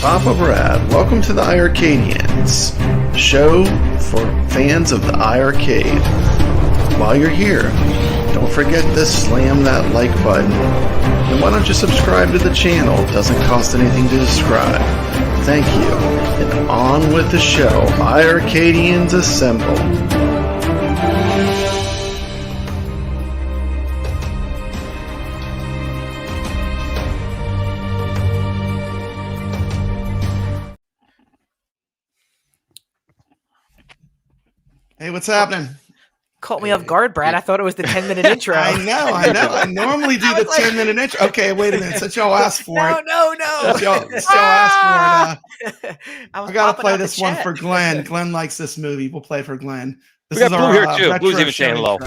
Papa Brad. Welcome to the iiRcadians, the show for fans of the iiRcade. While you're here, don't forget to slam that like button. And why don't you subscribe to the channel? It doesn't cost anything to subscribe. Thank you. And on with the show. iiRcadians assemble. Hey, what's happening? Caught me off guard, Brad. I thought it was the 10-minute intro. I know. I normally do the 10-minute intro. Okay, wait a minute. Since y'all asked for it. No. Since y'all asked for it. I got to play this one for Glenn. Glenn likes this movie. We'll play for Glenn. We got Blue here, too. Blue's even saying hello.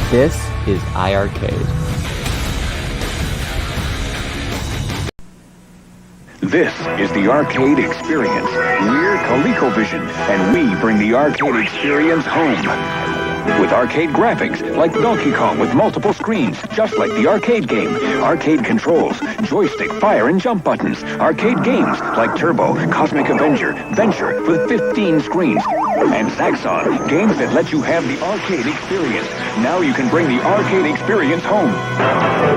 This is iiRcade. This is the arcade experience. We're ColecoVision, and we bring the arcade experience home. With arcade graphics, like Donkey Kong with multiple screens, just like the arcade game. Arcade controls, joystick, fire, and jump buttons. Arcade games, like Turbo, Cosmic Avenger, Venture, with 15 screens. And Saxon, games that let you have the arcade experience. Now you can bring the arcade experience home.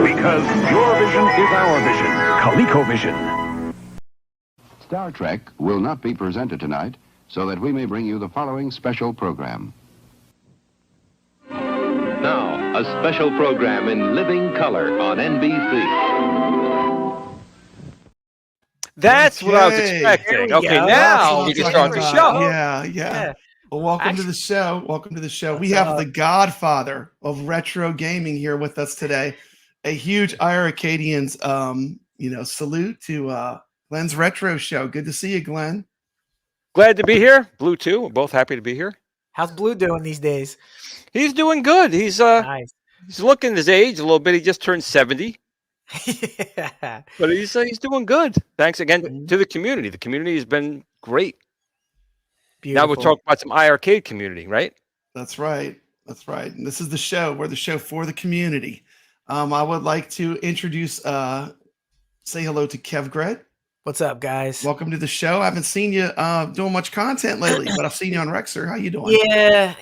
Because your vision is our vision. ColecoVision. Star Trek will not be presented tonight, so that we may bring you the following special program. Now, a special program in living color on NBC. That's what I was expecting. Okay, now we can start the show. Yeah. Well, welcome to the show. Welcome to the show. We have the godfather of retro gaming here with us today. A huge iiRcadians, salute to Glenn's Retro Show. Good to see you, Glenn. Glad to be here. Blue, too. We're both happy to be here. How's Blue doing these days? He's doing good. He's nice. He's looking his age a little bit. He just turned 70. Yeah. But he's doing good. Thanks again to the community. The community has been great. Beautiful. Now we'll talk about some iiRcade community, right? That's right. And this is the show. We're the show for the community. I would like to introduce, say hello to Kev Gret. What's up, guys? Welcome to the show. I haven't seen you doing much content lately, but I've seen you on Rexer. How you doing? Yeah,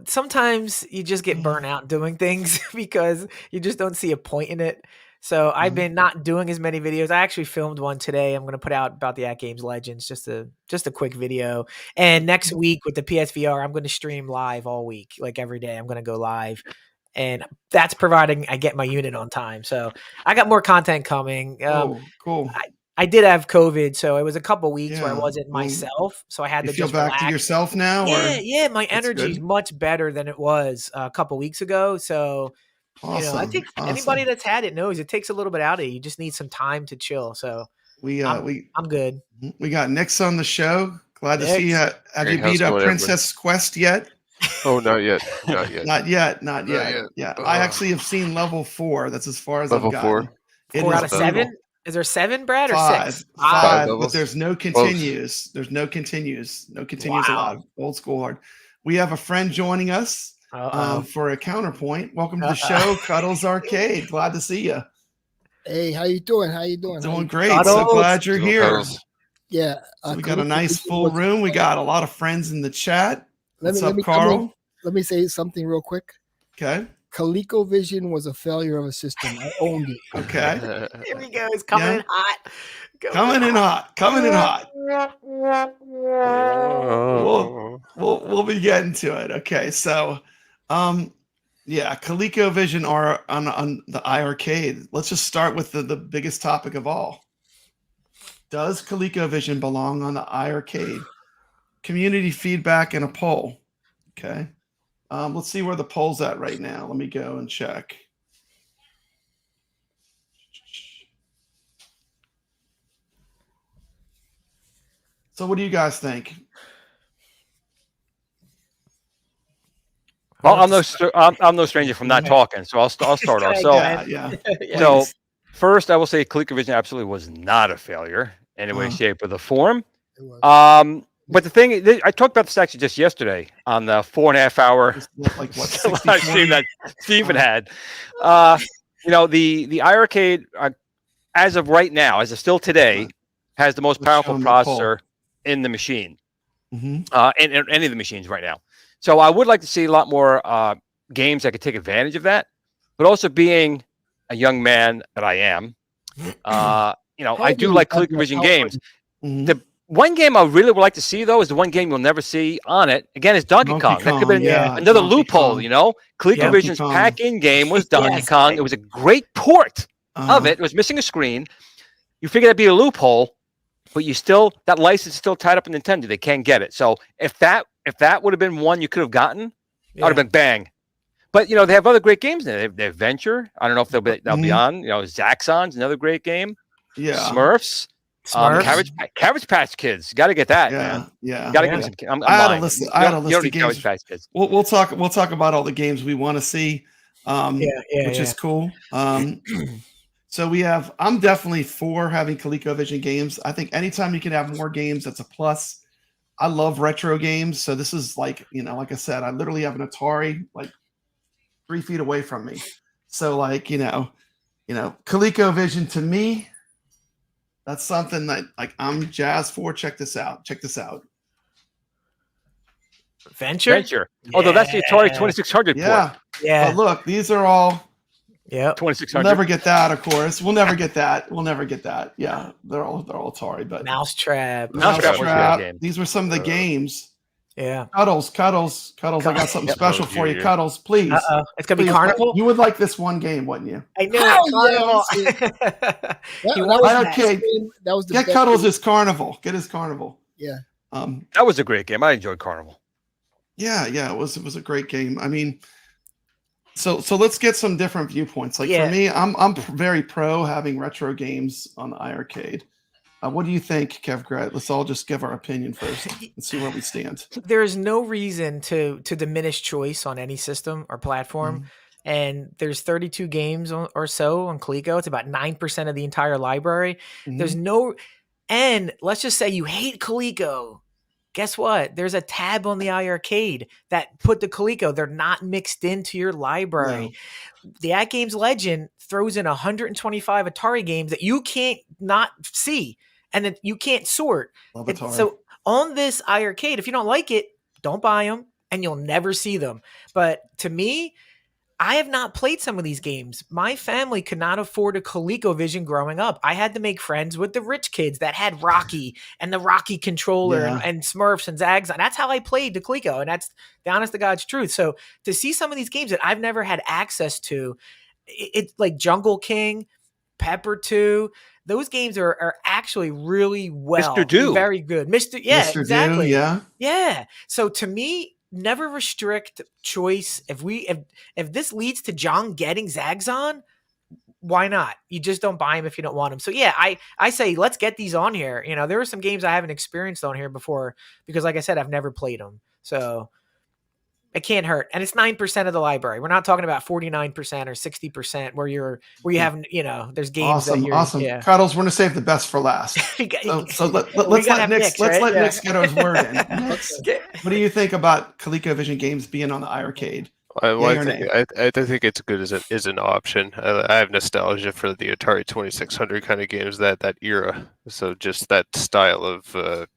sometimes you just get burnt out doing things because you just don't see a point in it. So I've been not doing as many videos. I actually filmed one today. I'm going to put out about the At Games Legends, just a quick video. And next week with the PSVR, I'm going to stream live all week, like every day. I'm going to go live. And that's providing I get my unit on time. So I got more content coming. Cool. I did have COVID, so it was a couple weeks where I Yeah. wasn't Well, myself. So I had you to feel just back to relax. yourself now? Yeah, Or yeah. My that's energy's good. much better than it was a couple weeks ago. So, I Awesome. think anybody Awesome. that's had it knows it takes a little bit out of you. You just need some time to chill. So We I'm good. we got Nick's on the show. Glad to see you. Next. Have Hey, you how's beat it up going, everybody? Princess Quest yet? Oh, not yet. Not yet. Not yet. Not Not yet. yet. Yeah. I actually have seen level 4. That's as far as I've Level gotten. 4. It 4 is out of brutal. 7? Is there 7, Brad, or 5. 6? 5, but levels? there's no continues. There's no continues. No continues allowed. Old school hard. We have a friend joining us for a counterpoint. Welcome to the show, Cuddles Arcade. Glad to see you. Hey, how you doing? How you doing? Doing great. So glad you're here. Yeah. So we got a nice full room. We got a lot of friends in the chat. What's up, let me Carl? Let me say something real quick. Okay. ColecoVision was a failure of a system. I owned it. Okay. Here we go. It's coming in hot. Coming in hot. Coming in hot. We'll be getting to it. Okay. So, yeah, ColecoVision are on the iiRcade. Let's just start with the biggest topic of all. Does ColecoVision belong on the iiRcade? Community feedback and a poll. Okay. Let's see where the poll's at right now. Let me go and check. So what do you guys think? Well, I'm no stranger from not talking, so I'll start off. So, so first, I will say ColecoVision absolutely was not a failure in any way, shape, or the form. But the thing, I talked about this actually just yesterday on the 4.5 hour live stream that Steven had. The iiRcade, as of right now, as of still today, has the most powerful processor in the machine, in any of the machines right now. So I would like to see a lot more games that could take advantage of that. But also being a young man that I am, I do like ColecoVision games. The one game I really would like to see, though, is the one game you'll never see on it. Again, it's Donkey Kong. That could be another loophole, ColecoVision's pack-in game was Donkey Kong. It was a great port of it. It was missing a screen. You figure that'd be a loophole, but that license is still tied up in Nintendo. They can't get it. So if that would have been one you could have gotten, that would have been bang. But, they have other great games there. They have Venture. I don't know if they'll be on. Zaxxon's another great game. Yeah. Smurfs. Cabbage Patch Kids. Got to get that, man. Yeah. Got to get some. I had a list of games. Cabbage Patch Kids. We'll talk about all the games we want to see, which is cool. So I'm definitely for having ColecoVision games. I think anytime you can have more games, that's a plus. I love retro games. So this is like I said, I literally have an Atari like 3 feet away from me. So ColecoVision to me, that's something that I'm jazzed for. Check this out. Venture. Although that's the Atari 2600 port. Yeah. But look, these are all 2600. We'll never get that, of course. We'll never get that. Yeah, they're all Atari, but Mousetrap. These were some of the games. Yeah. Cuddles. I got something special for you, Cuddles. Please. It's gonna be Carnival. You would like this one game, wouldn't you? I knew Carnival. That was the Get Cuddles his Carnival. Get his Carnival. Yeah. That was a great game. I enjoyed Carnival. Yeah. It was a great game. I mean, so let's get some different viewpoints. Like for me, I'm very pro having retro games on the iiRcade. What do you think, Kev Gret? Let's all just give our opinion first and see where we stand. There is no reason to diminish choice on any system or platform. And there's 32 games or so on Coleco. It's about 9% of the entire library. And let's just say you hate Coleco. Guess what? There's a tab on the iiRcade that put the Coleco. They're not mixed into your library. No. The At Games Legend throws in 125 Atari games that you can't not see. And then you can't sort. So on this iiRcade, if you don't like it, don't buy them and you'll never see them. But to me, I have not played some of these games. My family could not afford a ColecoVision growing up. I had to make friends with the rich kids that had Rocky and the Rocky controller and Smurfs and Zags. And that's how I played the Coleco. And that's the honest to God's truth. So to see some of these games that I've never had access to, it's like Jungle King. Pepper 2. Those games are actually really Mr. Do. very good. Yeah, Mr. exactly. Do, Yeah. So to me, never restrict choice. If this leads to John getting Zaxxon, why not? You just don't buy them if you don't want them. So yeah, I say let's get these on here. You know, there are some games I haven't experienced on here before because, like I said, I've never played them. So it can't hurt. And it's 9% of the library. We're not talking about 49% or 60% where you have, you know, there's games that you're awesome. Yeah. Cuddles, we're gonna save the best for last. So let's let Nick get his word in. What do you think about ColecoVision games being on the iiRcade? I think it's good as an option. I have nostalgia for the Atari 2600 kind of games, that era. So just that style of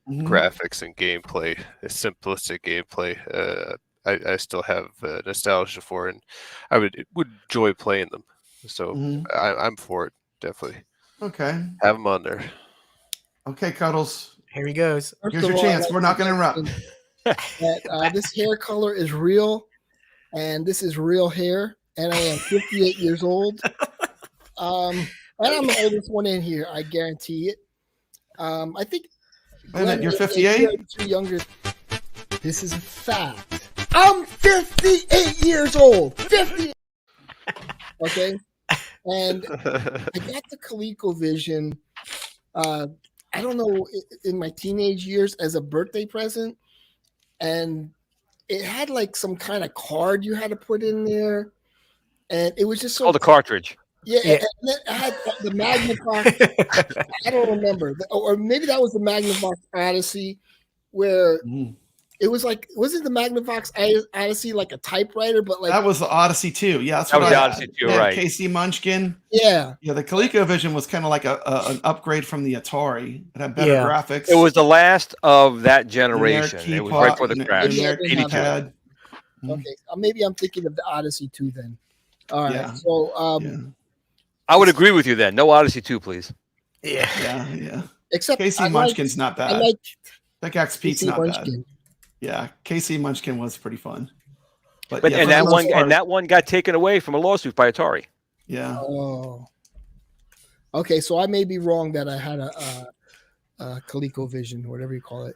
graphics and gameplay, simplistic gameplay. I still have nostalgia for, and I would enjoy playing them. So I'm for it, definitely. Okay. Have them on there. Okay, Cuddles. Here he goes. Here's your chance. We're not going to interrupt. This hair color is real, and this is real hair, and I am 58 years old. And I'm the oldest one in here. I guarantee it. I think. Wait a minute, you're 58? Too younger. This is a fact. I'm 58 years old. 50. Okay. And I got the ColecoVision, I don't know, in my teenage years as a birthday present. And it had like some kind of card you had to put in there. And it was just so. Oh, the cartridge. Yeah. And then I had the Magnavox. I don't remember. Or maybe that was the Magnavox Odyssey where. It was like, wasn't the Magnavox Odyssey like a typewriter? But like that was the Odyssey 2. Yeah, that was the Odyssey 2, right? KC Munchkin. Yeah. The ColecoVision was kind of like an upgrade from the Atari. It had better graphics. It was the last of that generation. It was right before the crash. Okay, maybe I'm thinking of the Odyssey 2 then. All right. Yeah. So I would agree with you then. No Odyssey 2, please. Yeah. Except KC Munchkin's not bad. I like Pickaxe Pete's not Munchkin. bad. Yeah, KC Munchkin was pretty fun. But that one got taken away from a lawsuit by Atari. Yeah. Oh. Okay, so I may be wrong that I had a ColecoVision, whatever you call it.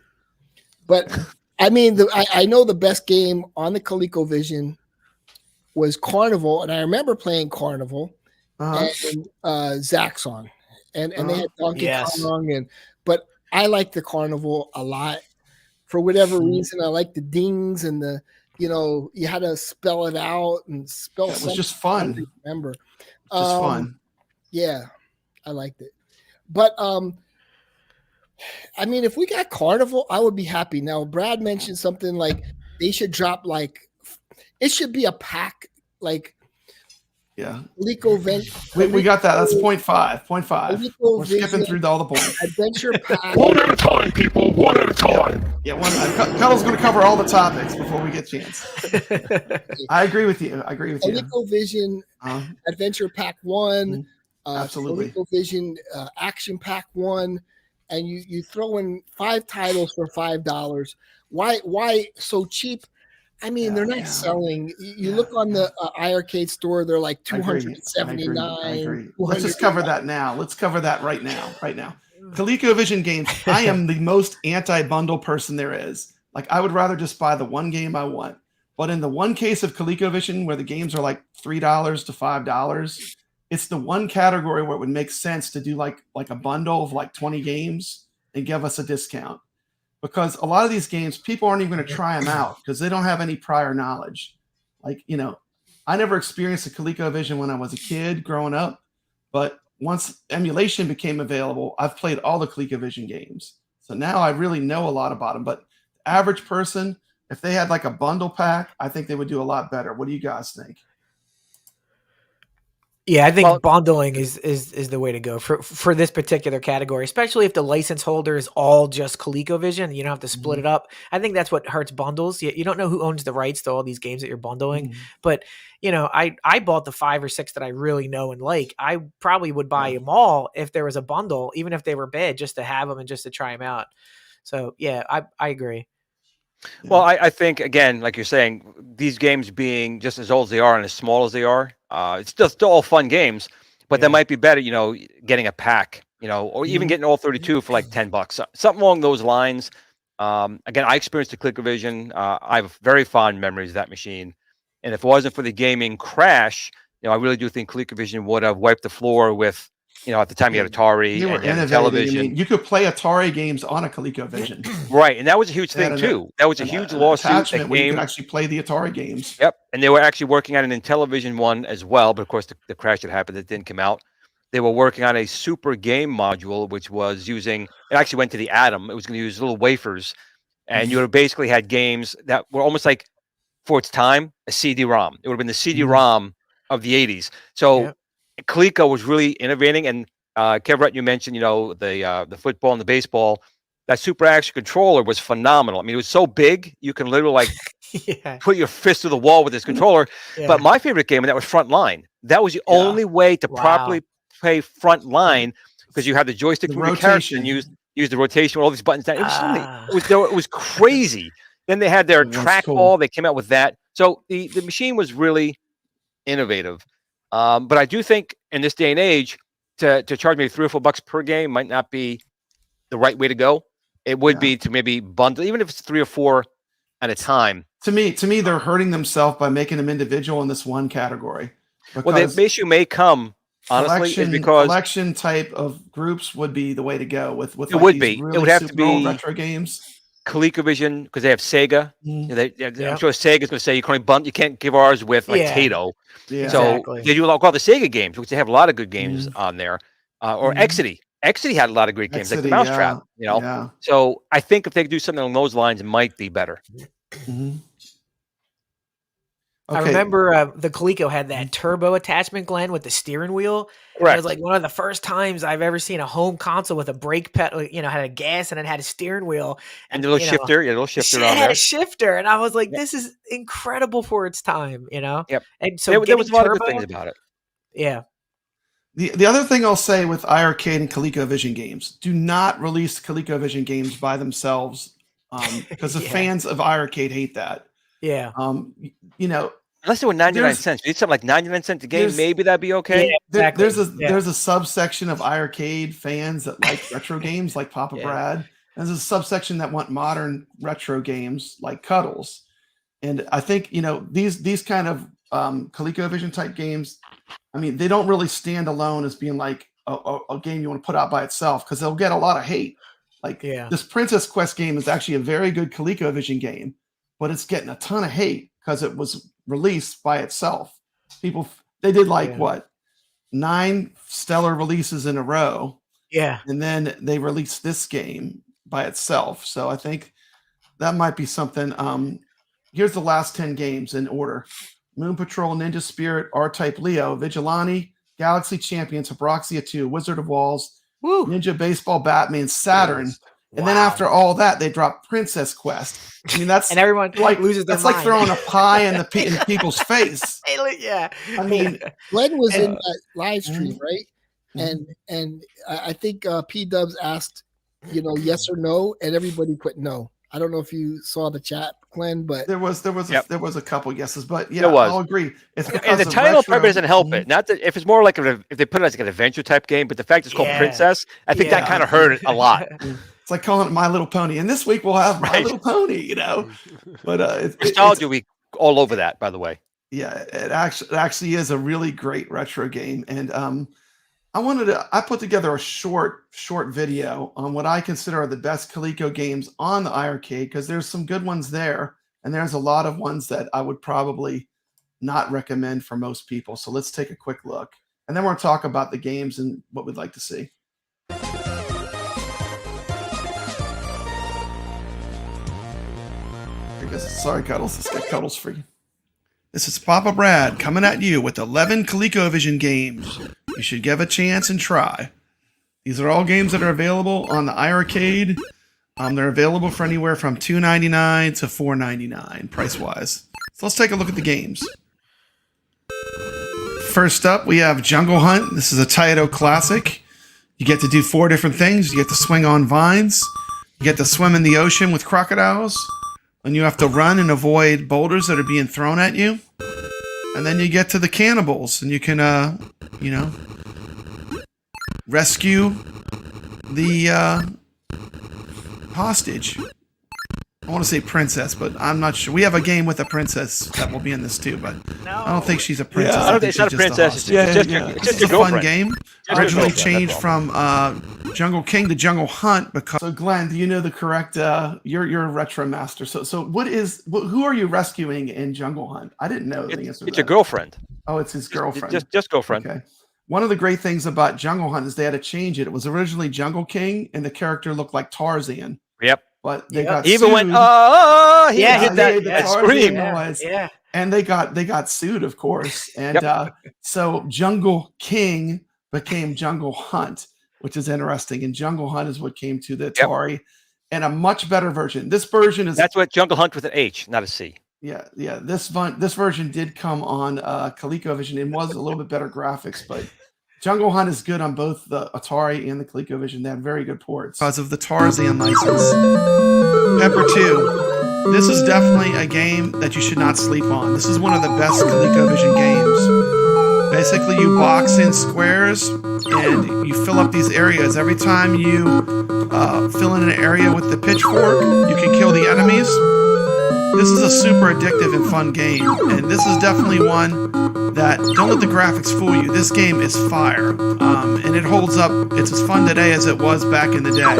But I mean, I know the best game on the ColecoVision was Carnival, and I remember playing Carnival and Zaxxon, and they had Donkey Kong, but I liked the Carnival a lot. For whatever reason, I like the dings and you had to spell it out and spell. It was just fun. I remember, just fun. Yeah, I liked it. But I mean, if we got Carnival, I would be happy. Now, Brad mentioned something like they should drop it should be a pack ColecoVision. We got that. That's 0.5. 0.5. We're skipping through all the points. Adventure pack. One at a time, people. One at a time. Yeah, Cuddle's going to cover all the topics before we get a chance. I agree with you. ColecoVision Adventure Pack 1. Absolutely. ColecoVision Action Pack 1. And you throw in 5 titles for $5. Why so cheap? I mean, they're not selling. You look on the iiRcade store; they're like $279. I agree. Let's just cover that now. Let's cover that right now. ColecoVision games. I am the most anti-bundle person there is. Like, I would rather just buy the one game I want. But in the one case of ColecoVision where the games are like $3 to $5, it's the one category where it would make sense to do like a bundle of like 20 games and give us a discount. Because a lot of these games, people aren't even going to try them out because they don't have any prior knowledge. Like, I never experienced a ColecoVision when I was a kid growing up. But once emulation became available, I've played all the ColecoVision games. So now I really know a lot about them. But the average person, if they had like a bundle pack, I think they would do a lot better. What do you guys think? Yeah, I think bundling is the way to go for this particular category, especially if the license holder is all just ColecoVision. You don't have to split it up. I think that's what hurts bundles. You don't know who owns the rights to all these games that you're bundling. But, I bought the 5 or 6 that I really know and like. I probably would buy them all if there was a bundle, even if they were bad, just to have them and just to try them out. So, yeah, I agree. Well, I think, again, like you're saying, these games being just as old as they are and as small as they are, it's still all fun games. but that might be better, getting a pack, or even getting all 32 for like $10, something along those lines. Again, I experienced the ColecoVision. I have very fond memories of that machine, and if it wasn't for the gaming crash, I really do think ColecoVision would have wiped the floor with, at the time you had Atari They were and you had innovating. television. I mean, you could play Atari games on a ColecoVision. Right, and that was a huge thing too. That was a huge lawsuit. That where you could actually play the Atari games. Yep, and they were actually working on an Intellivision one as well, but of course the crash that happened, that didn't come out. They were working on a super game module, which was it actually went to the atom. It was going to use little wafers, and you would have basically had games that were almost like, for its time, a CD-ROM. It would have been the CD-ROM of the 80s. So Coleco was really innovating, and Kev, you mentioned, the football and the baseball. That Super Action controller was phenomenal. I mean, it was so big, you can literally put your fist through the wall with this controller. But my favorite game, and that was Frontline. That was the only way to properly play Frontline, because you had the joystick from your character and use the rotation with all these buttons down. It was crazy. Then they had their trackball. They came out with that. So the machine was really innovative. But I do think in this day and age, to charge maybe $3 or $4 per game might not be the right way to go. It would be to maybe bundle, even if it's 3 or 4 at a time. To me, they're hurting themselves by making them individual in this one category. Well, the issue may come, honestly, is because collection type of groups would be the way to go with it would be. Really it would have to be retro games. ColecoVision, because they have Sega. I'm sure Sega's going to say you can't give ours with like Tato. Yeah. So they do a lot of the Sega games, which they have a lot of good games on there. Or Exidy. Exidy had a lot of great games, like the Mousetrap. So I think if they could do something along those lines, it might be better. I remember the Coleco had that turbo attachment, Glenn, with the steering wheel. Correct. It was like one of the first times I've ever seen a home console with a brake pedal, had a gas and it had a steering wheel. And the little shifter, a little shifter on there. It had a shifter. And I was like, this is incredible for its time, Yep. And so there was a lot of good things about it. Yeah. The other thing I'll say with iiRcade and ColecoVision games, do not release ColecoVision games by themselves, because the fans of iiRcade hate that. Yeah. Unless they were 99 cents. You need something like 99 cents a game, maybe that'd be okay. Yeah, exactly. There's a subsection of iiRcade fans that like retro games like Papa Brad. And there's a subsection that want modern retro games like Cuddles. And I think, these kind of ColecoVision type games, I mean, they don't really stand alone as being like a game you want to put out by itself, because they'll get a lot of hate. Like this Princess Quest game is actually a very good ColecoVision game, but it's getting a ton of hate because it was released by itself. They did 9 stellar releases in a row. Yeah. And then they released this game by itself. So I think that might be something. Here's the last 10 games in order: Moon Patrol, Ninja Spirit, R-Type Leo, Vigilante, Galaxy Champions, Abraxia 2, Wizard of Walls, Ninja Baseball, Batman, Saturn. And then after all that, they dropped Princess Quest. I mean, that's and everyone loses their mind. Like throwing a pie in people's face. Yeah. I mean, Glenn was in that live stream, right? And I think P Dubs asked, yes or no, and everybody put no. I don't know if you saw the chat, Glenn, but there was a couple guesses, but I'll agree. It's and the title probably doesn't help it. Not that if it's more like if they put it as like an adventure type game, but the fact it's called Princess, I think that kind of hurt it a lot. It's like calling it My Little Pony, and this week we'll have My Little Pony, But Nostalgia Week all over that, by the way. Yeah, it actually is a really great retro game, and I put together a short video on what I consider are the best Coleco games on the iiRcade, because there's some good ones there, and there's a lot of ones that I would probably not recommend for most people. So let's take a quick look, and then we'll talk about the games and what we'd like to see. Sorry, Cuddles. Let's get Cuddles for you. This is Papa Brad coming at you with 11 ColecoVision games you should give a chance and try. These are all games that are available on the iiRcade. They're available for anywhere from $2.99 to $4.99 price-wise. So let's take a look at the games. First up, we have Jungle Hunt. This is a Taito classic. You get to do 4 different things. You get to swing on vines. You get to swim in the ocean with crocodiles. And you have to run and avoid boulders that are being thrown at you. And then you get to the cannibals, and you can, rescue the hostage. I want to say princess, but I'm not sure. We have a game with a princess that will be in this too, but I don't think she's a princess. I don't think it's not a princess. It's just a fun game. Originally changed from Jungle King to Jungle Hunt because. So Glenn, do you know the correct? You're a retro master. So who are you rescuing in Jungle Hunt? I didn't know the answer. It's your girlfriend. Oh, it's his girlfriend. Just girlfriend. Okay. One of the great things about Jungle Hunt is they had to change it. It was originally Jungle King, and the character looked like Tarzan. Yep. But they got even sued. went he did that scream. Yeah. And they got sued, of course. And so Jungle King became Jungle Hunt, which is interesting. And Jungle Hunt is what came to the Atari, and a much better version. This version is that's what Jungle Hunt with an H, not a C. Yeah. This version did come on ColecoVision and was a little bit better graphics, but Jungle Hunt is good on both the Atari and the ColecoVision. They have very good ports. Because of the Tarzan license. Pepper 2. This is definitely a game that you should not sleep on. This is one of the best ColecoVision games. Basically, you box in squares and you fill up these areas. Every time you fill in an area with the pitchfork, you can kill the enemies. This is a super addictive and fun game, and this is definitely one that don't let the graphics fool you. This game is fire, and it holds up. It's as fun today as it was back in the day.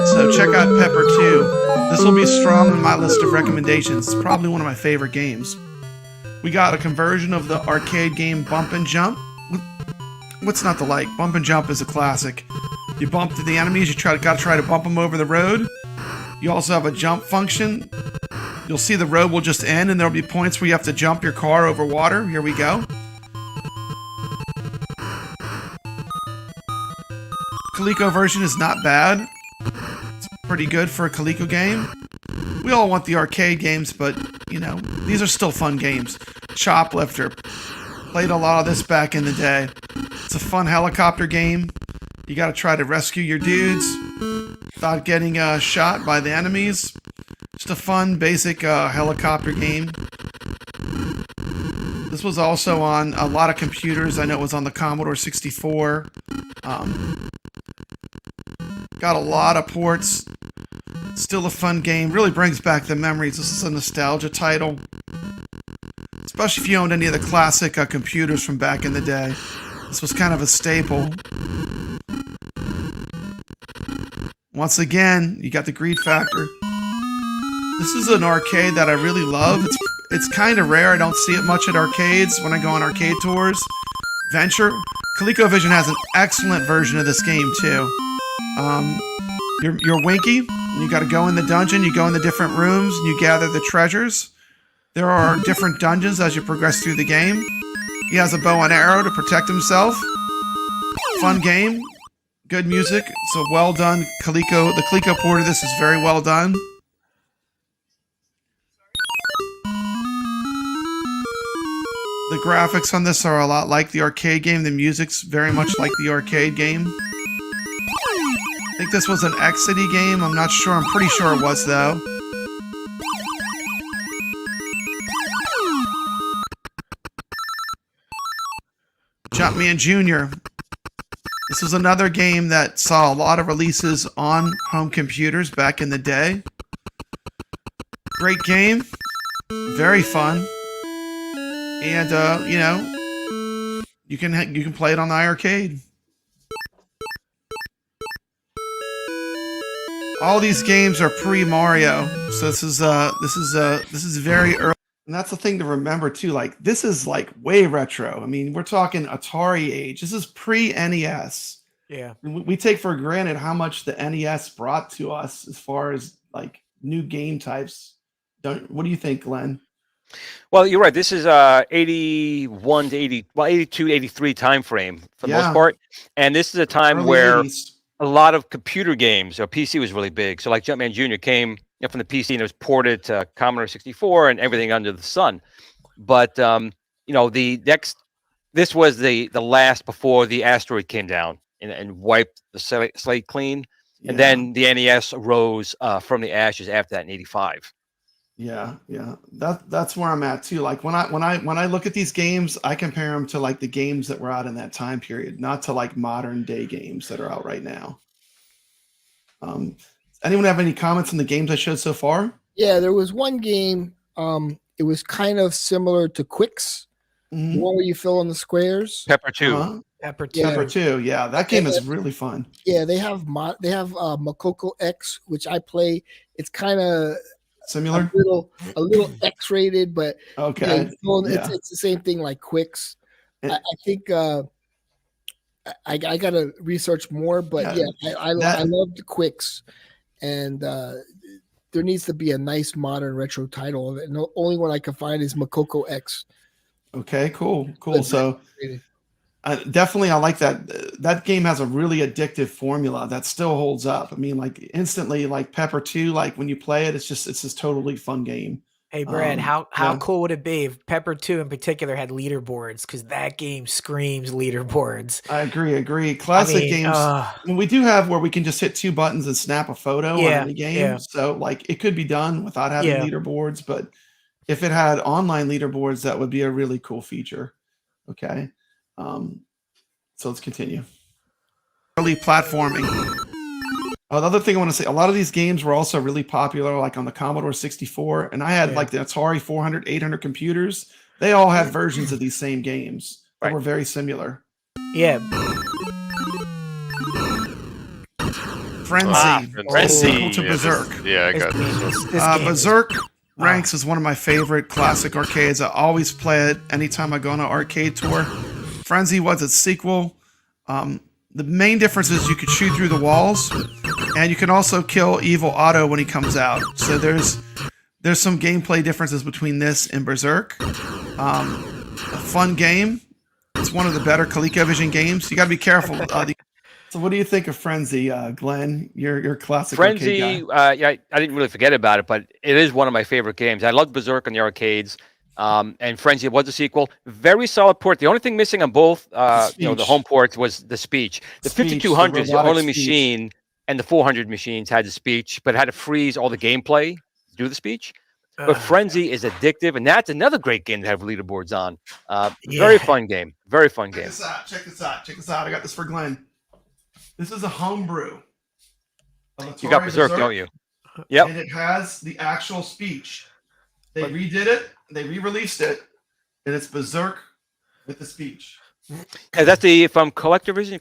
So check out Pepper 2. This will be strong on my list of recommendations. It's probably one of my favorite games. We got a conversion of the arcade game Bump and Jump. What's not to like? Bump and Jump is a classic. You bump to the enemies. Gotta try to bump them over the road. You also have a jump function. You'll see the road will just end, and there'll be points where you have to jump your car over water. Here we go. Coleco version is not bad. It's pretty good for a Coleco game. We all want the arcade games, but, you know, these are still fun games. Choplifter. Played a lot of this back in the day. It's a fun helicopter game. You gotta try to rescue your dudes without getting shot by the enemies. Just a fun, basic helicopter game. This was also on a lot of computers. I know it was on the Commodore 64. Got a lot of ports. Still a fun game. Really brings back the memories. This is a nostalgia title. Especially if you owned any of the classic computers from back in the day. This was kind of a staple. Once again, you got the greed factor. This is an arcade that I really love. It's kind of rare. I don't see it much at arcades when I go on arcade tours. Venture. ColecoVision has an excellent version of this game too. You're Winky, and you got to go in the dungeon. You go in the different rooms, and you gather the treasures. There are different dungeons as you progress through the game. He has a bow and arrow to protect himself. Fun game. Good music. It's a well done Coleco. The Coleco port of this is very well done. The graphics on this are a lot like the arcade game. The music's very much like the arcade game. I think this was an Exidy game. I'm not sure. I'm pretty sure it was, though. Jumpman Jr. This was another game that saw a lot of releases on home computers back in the day. Great game. Very fun. And, you know, you can play it on the iiRcade. All these games are pre-Mario, so this is very early. And that's the thing to remember too. Like, this is like way retro. I mean, we're talking Atari age. This is pre-NES. Yeah. And we take for granted how much the NES brought to us as far as like new game types. What do you think, Glenn? Well, you're right. This is 81 to 82, 83 time frame for the most part. And this is a time where 80s. A lot of computer games, PC was really big. So like Jumpman Jr. came from the PC and it was ported to Commodore 64 and everything under the sun. But, you know, this was the last before the asteroid came down and wiped the slate clean. Yeah. And then the NES arose from the ashes after that in 85. Yeah, yeah. That's where I'm at too. Like when I look at these games, I compare them to like the games that were out in that time period, not to like modern day games that are out right now. Anyone have any comments on the games I showed so far? Yeah, there was one game. It was kind of similar to Quicks, the one where you fill in the squares. Pepper 2. Pepper 2. Pepper 2. Yeah, that game is really fun. Yeah, they have Makoko X, which I play. It's kind of similar, a little X-rated, but okay, it's the same thing like Quicks. I think I got to research more, but I love the Quicks, and there needs to be a nice modern retro title. And the only one I can find is Makoko X. Okay, cool. So definitely, I like that. That game has a really addictive formula that still holds up. I mean, like instantly, like Pepper 2, like when you play it, it's this totally fun game. Hey Brad, how cool would it be if Pepper 2 in particular had leaderboards? Because that game screams leaderboards. I agree. Classic games. We do have where we can just hit 2 buttons and snap a photo on any game. Yeah. So like it could be done without having leaderboards, but if it had online leaderboards, that would be a really cool feature. Okay. So let's continue. Early platforming. The other thing I want to say, a lot of these games were also really popular, like on the Commodore 64, and I had like the Atari 400, 800 computers. They all had versions of these same games that were very similar. Yeah. Frenzy. Frenzy. To Berserk. I got this one. Berserk ranks as one of my favorite classic arcades. I always play it anytime I go on an arcade tour. Frenzy was its sequel. The main difference is you could shoot through the walls, and you can also kill Evil Otto when he comes out. So there's some gameplay differences between this and Berserk. A fun game. It's one of the better ColecoVision games. You got to be careful. So what do you think of Frenzy, Glenn? Your classic Frenzy. arcade guy. I didn't really forget about it, but it is one of my favorite games. I loved Berserk on the arcades. And Frenzy was a sequel. Very solid port. The only thing missing on both, the home ports was the speech. The 5200 is the only machine, and the 400 machines had the speech, but it had to freeze all the gameplay to do the speech. But Frenzy is addictive, and that's another great game to have leaderboards on. Very fun game. Very fun game. Check this out. I got this for Glenn. This is a homebrew. You got Berserk, don't you? Yep. And it has the actual speech. They redid it. They re-released it, and it's Berserk with the speech. Is that from ColecoVision,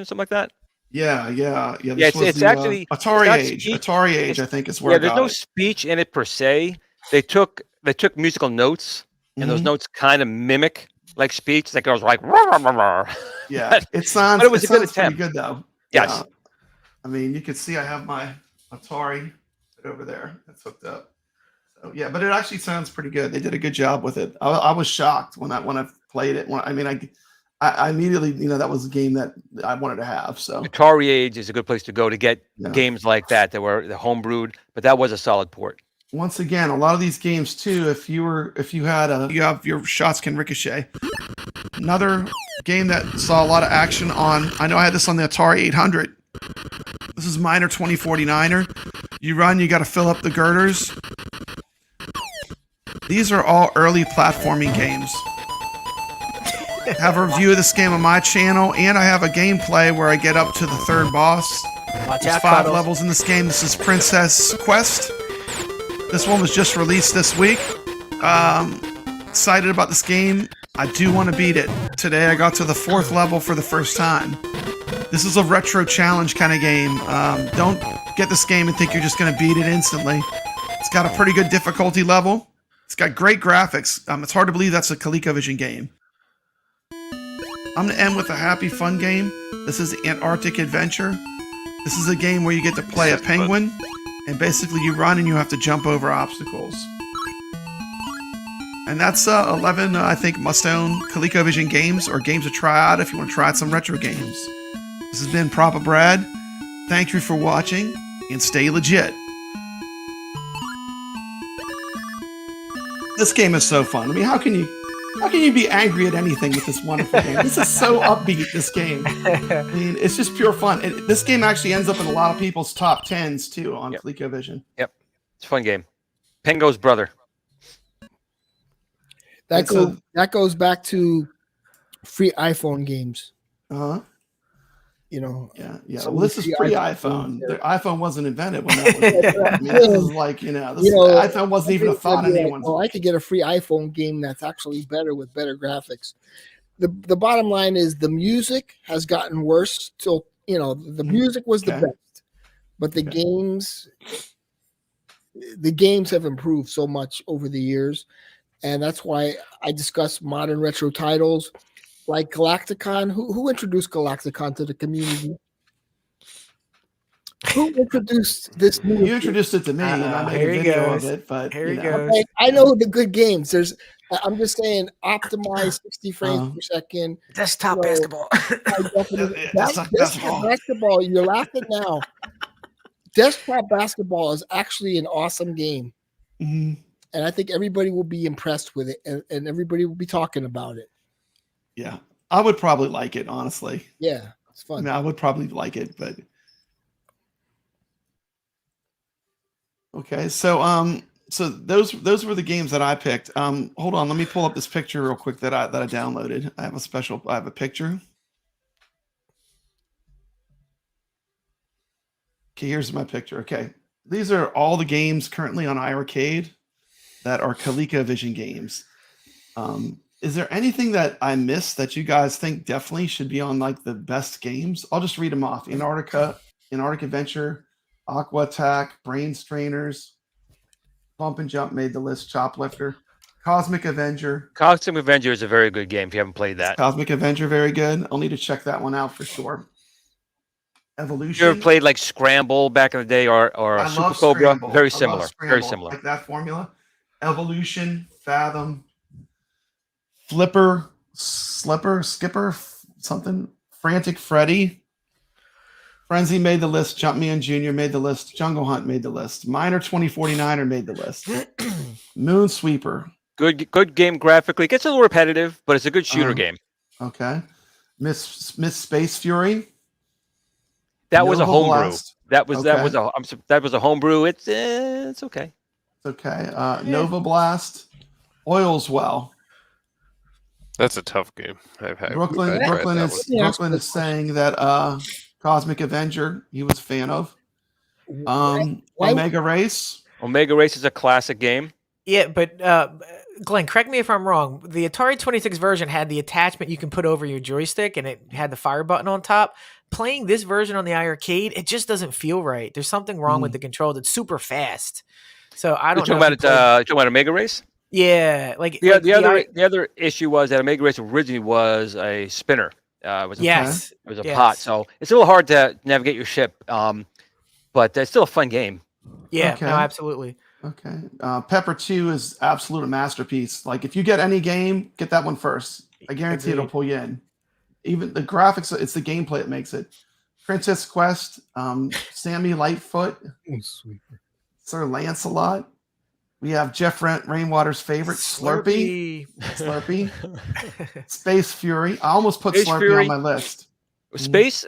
something like that? Yeah. It's actually Atari Age. Atari Age, I think is where. Yeah, there's no speech in it per se. They took musical notes, and those notes kind of mimic like speech. It's like it was like. Yeah, it sounds. But it was a good attempt. Pretty good though. Yes. Yeah. I mean, you can see I have my Atari over there. That's hooked up. So, yeah, but it actually sounds pretty good. They did a good job with it. I was shocked when I played it. I immediately, that was a game that I wanted to have. So Atari Age is a good place to go to get games like that were homebrewed, but that was a solid port. Once again, a lot of these games too, you have your shots can ricochet. Another game that saw a lot of action on. I know I had this on the Atari 800. This is Miner 2049er. You run, you got to fill up the girders. These are all early platforming games. I have a review of this game on my channel, and I have a gameplay where I get up to the third boss. There's 5 levels in this game. This is Princess Quest. This one was just released this week. Excited about this game. I do want to beat it. Today I got to the 4th level for the first time. This is a retro challenge kind of game. Don't get this game and think you're just going to beat it instantly. It's got a pretty good difficulty level. It's got great graphics. It's hard to believe that's a ColecoVision game. I'm going to end with a happy, fun game. This is Antarctic Adventure. This is a game where you get to play a penguin, and basically you run and you have to jump over obstacles. And that's 11, I think, must-own ColecoVision games, or games to try out if you want to try out some retro games. This has been Papa Brad. Thank you for watching, and stay legit. This game is so fun. I mean, how can you be angry at anything with this wonderful game? This is so upbeat, this game. I mean, it's just pure fun. And this game actually ends up in a lot of people's top 10s, too, on ColecoVision. Yep. It's a fun game. Pengo's brother. That goes back to free iPhone games. Uh-huh. You know. Yeah. Well, this is pre-iPhone. The iPhone wasn't invented when that was. I mean, this is like iPhone wasn't even a thought in anyone's. Well, I could get a free iPhone game that's actually better with better graphics. The bottom line is the music has gotten worse. Till the music was the best, but the games have improved so much over the years, and that's why I discuss modern retro titles. Like Galacticon, who introduced Galacticon to the community? Who introduced this new? You introduced it to me, and I made a video of it. But here he goes. Okay, I know the good games. I'm just saying, optimized 60 frames per second. Desktop basketball. Desktop basketball. You're laughing now. Desktop basketball is actually an awesome game, and I think everybody will be impressed with it, and everybody will be talking about it. Yeah, I would probably like it, honestly. Yeah, it's fun. I mean, I would probably like it, but okay. So those were the games that I picked. Hold on, let me pull up this picture real quick that I downloaded. I have a picture. Okay, here's my picture. Okay, these are all the games currently on iiRcade that are ColecoVision games. Is there anything that I missed that you guys think definitely should be on like the best games? I'll just read them off. Antarctic Adventure, Aqua Attack, Brain Strainers, Bump and Jump made the list, Choplifter, Cosmic Avenger. Cosmic Avenger is a very good game if you haven't played that. Cosmic Avenger, very good. I'll need to check that one out for sure. Evolution. You ever played like Scramble back in the day or Super Cobra? Scramble. Very similar. Very similar. Like that formula. Evolution, Fathom, Flipper, Slipper, Skipper, something. Frantic Freddy. Frenzy made the list. Jumpman Jr. made the list. Jungle Hunt made the list. Miner 2049er made the list. Moonsweeper. Good game graphically. It gets a little repetitive, but it's a good shooter game. Okay. Miss Space Fury. That was a Nova homebrew. Blast. That was a homebrew. It's okay. It's okay. Nova Blast. Oil's Well. That's a tough game. Brooklyn is saying that Cosmic Avenger he was a fan of. Omega Race. Omega Race is a classic game. Yeah, but Glenn, correct me if I'm wrong. The Atari 26 version had the attachment you can put over your joystick, and it had the fire button on top. Playing this version on the iiRcade, it just doesn't feel right. There's something wrong with the control. It's super fast. So I don't know. You're talking about Omega Race? Yeah, the other issue was that Omega Race originally was a spinner. It was a pot, so it's a little hard to navigate your ship. But it's still a fun game. Yeah, no, absolutely. Okay. Pepper 2 is absolute a masterpiece. Like if you get any game, get that one first. I guarantee it'll pull you in. Even the graphics, it's the gameplay that makes it. Princess Quest, Sammy Lightfoot, Sir Lancelot. We have Jeff Rainwater's favorite, Slurpee. Space Fury. I almost put Slurpee on my list. Space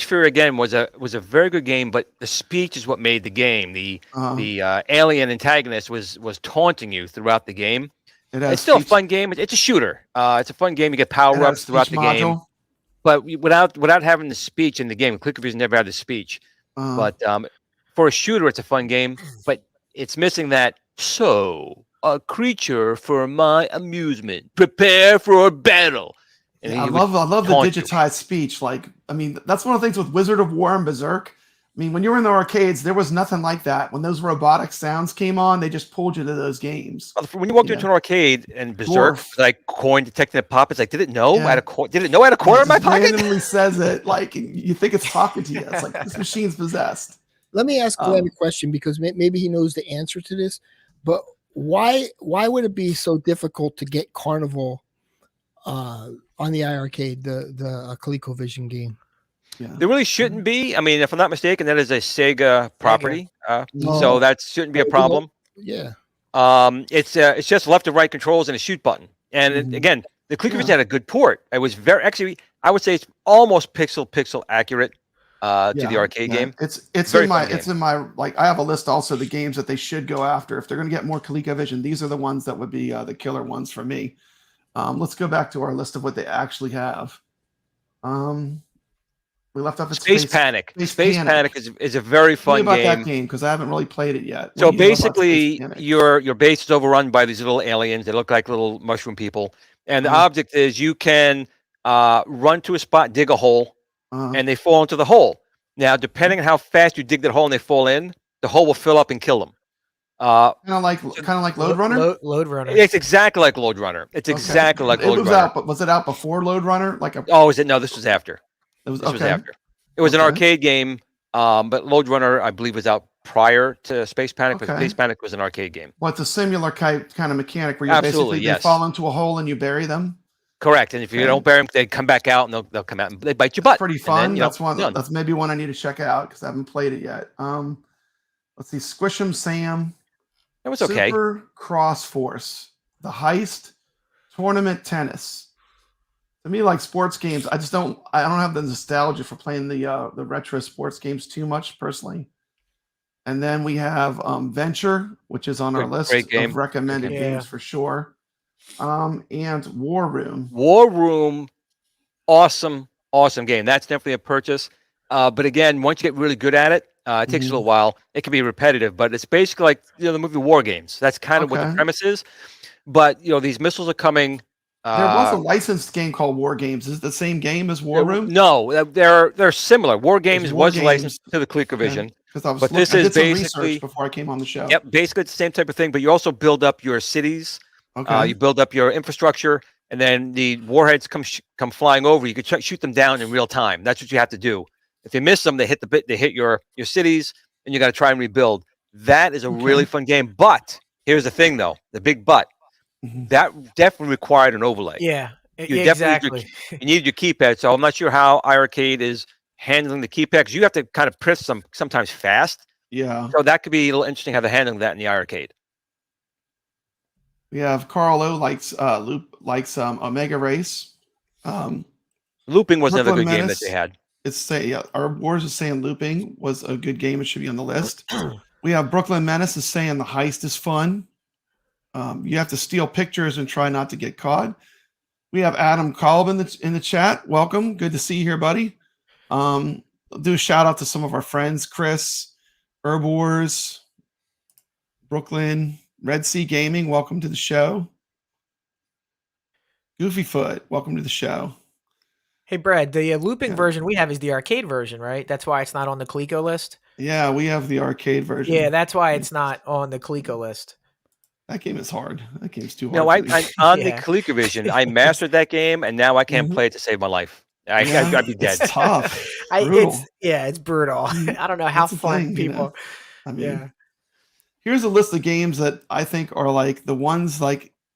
Fury again was a very good game, but the speech is what made the game. The alien antagonist was taunting you throughout the game. It's still a fun game. It's a shooter. It's a fun game. You get power ups throughout the game, but without having the speech in the game. ColecoVision never had the speech, but for a shooter, it's a fun game. But it's missing that. So, a creature for my amusement. Prepare for a battle. And I love the digitized speech. Like, I mean, that's one of the things with Wizard of War and Berserk. I mean, when you were in the arcades, there was nothing like that. When those robotic sounds came on, they just pulled you to those games. When you walked into an arcade and Berserk, like coin detecting a pop, it's like, did it know I had a quarter in my pocket? It randomly says it, like you think it's talking to you. It's like this machine's possessed. Let me ask Glenn a question because maybe he knows the answer to this. But why would it be so difficult to get Carnival on the iiRcade, the ColecoVision game? Yeah. There really shouldn't be. I mean, if I'm not mistaken, that is a Sega property, so that shouldn't be a problem. Yeah. It's just left and right controls and a shoot button. And again, the ColecoVision had a good port. It was I would say it's almost pixel accurate. to the arcade game. It's Very in my fun game. it's in my like I have a list also of the games that they should go after if they're going to get more ColecoVision. These are the ones that would be the killer ones for me. Let's go back to our list of what they actually have. We left off at Space Panic. Space Panic is a very fun about game. that game because I haven't really played it yet. So basically, your base is overrun by these little aliens. They look like little mushroom people, and the object is you can run to a spot, dig a hole, and they fall into the hole. Now, depending on how fast you dig that hole and they fall in, the hole will fill up and kill them. Kind of like Load Runner. Load Runner. It's exactly like Load Runner. It's exactly like Load Runner. Out, but was it out before Load Runner? Is it? No, this was after. This was after. It was an arcade game, but Load Runner, I believe, was out prior to Space Panic. But Space Panic was an arcade game. Well, it's a similar kind of mechanic where you basically they fall into a hole and you bury them. Correct, and if you don't bury them, they come back out and they'll come out and they bite your butt. Pretty fun. That's maybe one I need to check out because I haven't played it yet. Let's see, Squish 'em Sam. It was okay. Super Cross Force, The Heist, Tournament Tennis. To me, like sports games, I don't have the nostalgia for playing the retro sports games too much personally. And then we have Venture, which is on our list of recommended games for sure. And War Room. War Room, awesome game. That's definitely a purchase. But again, once you get really good at it, it takes a little while. It can be repetitive, but it's basically like the movie War Games. That's kind of what the premise is. But these missiles are coming. There was a licensed game called War Games. Is it the same game as War Room? No, they're similar. War Games was licensed to the ColecoVision. But this is basically before I came on the show. Yep, basically it's the same type of thing, but you also build up your cities. You build up your infrastructure, and then the warheads come flying over. You can shoot them down in real time. That's what you have to do. If you miss them, they hit your cities, and you got to try and rebuild. That is a really fun game. But here's the thing, though, the big but. That definitely required an overlay. Yeah, exactly. You needed your keypad. So I'm not sure how iiRcade is handling the keypad because you have to kind of press them sometimes fast. Yeah. So that could be a little interesting how they're handling that in the iiRcade. We have Carl O likes Omega Race. Looping was another good game that they had. Our Wars is saying Looping was a good game. It should be on the list. We have Brooklyn Menace is saying the heist is fun. You have to steal pictures and try not to get caught. We have Adam Kolb in the chat. Welcome. Good to see you here, buddy. I'll do a shout out to some of our friends, Chris, Herb Wars, Brooklyn, Red Sea Gaming. Welcome to the show. Goofy Foot, welcome to the show. Hey, Brad, the looping version we have is the arcade version, right? That's why it's not on the Coleco list? Yeah, we have the arcade version. Yeah, that's why it's not on the Coleco list. That game is hard. That game's too hard. No, on the ColecoVision, I mastered that game, and now I can't play it to save my life. I'd be dead. It's tough. It's brutal. I don't know how fun people. Here's a list of games that I think are like the ones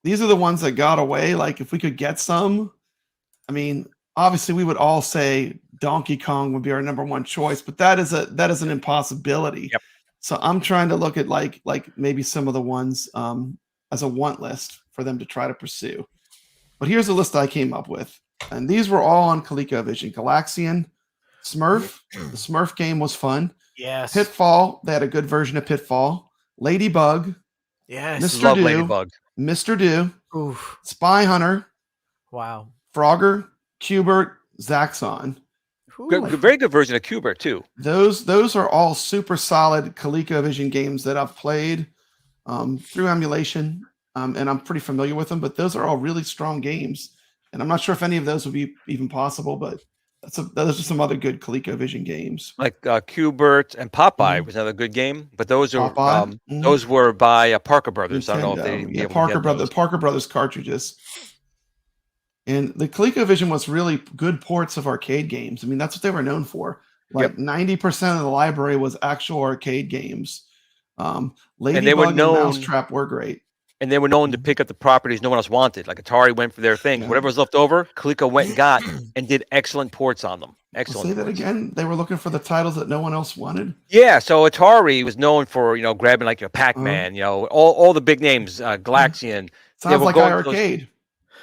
these are the ones that got away. Like if we could get some, obviously we would all say Donkey Kong would be our number one choice, but that is an impossibility. Yep. So I'm trying to look at like maybe some of the ones as a want list for them to try to pursue. But here's a list I came up with. And these were all on ColecoVision. Galaxian, Smurf. The Smurf game was fun. Yes. Pitfall. They had a good version of Pitfall. Ladybug. Yes. Mr. Do. Ladybug. Mr. Do. Oof. Spy Hunter. Wow. Frogger. Cubert. Zaxxon. Very good version of Cubert too. Those are all super solid ColecoVision games that I've played through emulation, and I'm pretty familiar with them. But those are all really strong games, and I'm not sure if any of those would be even possible. But those are some other good ColecoVision games, like Cubert and Popeye was another good game. But those are those were by Parker Brothers. Nintendo. I don't know if they Parker Brothers cartridges. And the ColecoVision was really good ports of arcade games. That's what they were known for. 90% of the library was actual arcade games. Ladybug and Mousetrap were great. And they were known to pick up the properties no one else wanted. Like Atari went for their thing. Yeah. Whatever was left over, Coleco went and got and did excellent ports on them. Excellent. Say that again. They were looking for the titles that no one else wanted. Yeah. So Atari was known for grabbing like your Pac-Man, all the big names, Galaxian. Sounds like iiRcade.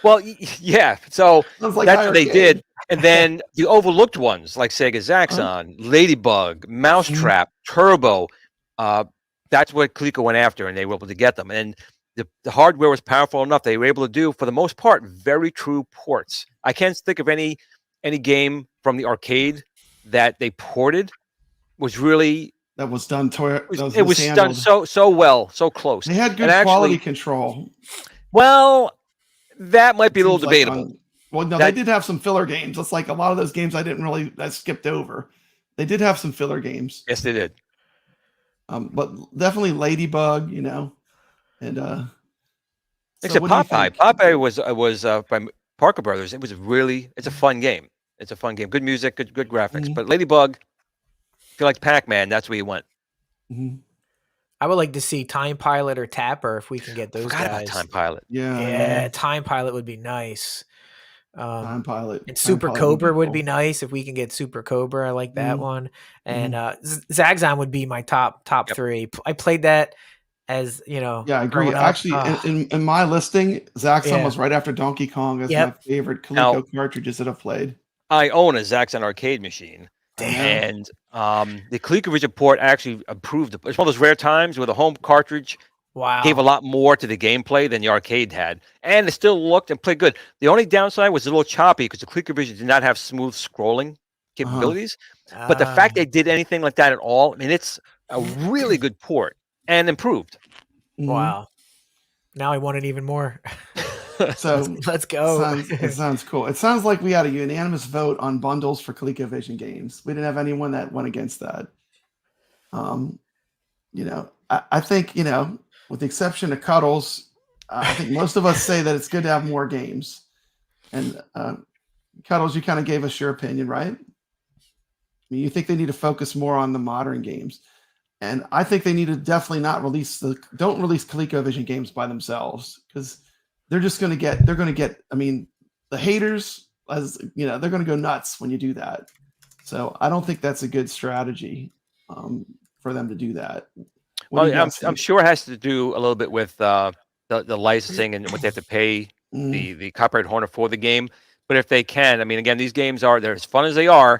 Well, yeah. So that's what they did. And then the overlooked ones like Sega Zaxxon, Ladybug, Mousetrap, Turbo. That's what Coleco went after, and they were able to get them. And the hardware was powerful enough. They were able to do, for the most part, very true ports. I can't think of any game from the arcade that they ported was really that was done. It was done so well, so close. They had good quality control. Well, that might be a little debatable. Well, no, they did have some filler games. It's like a lot of those games I skipped over. They did have some filler games. Yes, they did. But definitely Ladybug, and except Popeye. Popeye was by Parker Brothers. It's a fun game. It's a fun game. Good music, good graphics. But Ladybug, if you like Pac-Man, that's where you went. I would like to see Time Pilot or Tapper if we can get those guys. About Time Pilot. Yeah, Time Pilot would be nice. Time Pilot and Super Cobra would be nice if we can get Super Cobra. I like that one. And Zaxxon would be my top 3. I played that as Yeah, I agree. Actually, in my listing, Zaxxon was right after Donkey Kong as my favorite Coleco cartridges that I've played. I own a Zaxxon arcade machine. And the ColecoVision port actually improved. It's one of those rare times where the home cartridge gave a lot more to the gameplay than the arcade had. And it still looked and played good. The only downside was a little choppy because the ColecoVision did not have smooth scrolling capabilities. But the fact they did anything like that at all, I mean, it's a really good port and improved. Wow. Now I want it even more. So let's go. It sounds cool. It sounds like we had a unanimous vote on bundles for ColecoVision games. We didn't have anyone that went against that. I think, with the exception of Cuddles, I think most of us say that it's good to have more games. And Cuddles, you kind of gave us your opinion, right? I mean, you think they need to focus more on the modern games. And I think they need to definitely don't release ColecoVision games by themselves, because they're going to get, I mean, the haters, they're going to go nuts when you do that. So I don't think that's a good strategy for them to do that. I'm sure it has to do a little bit with the licensing and what they have to pay the copyright holder for the game. But if they can, I mean, again, these games they're as fun as they are.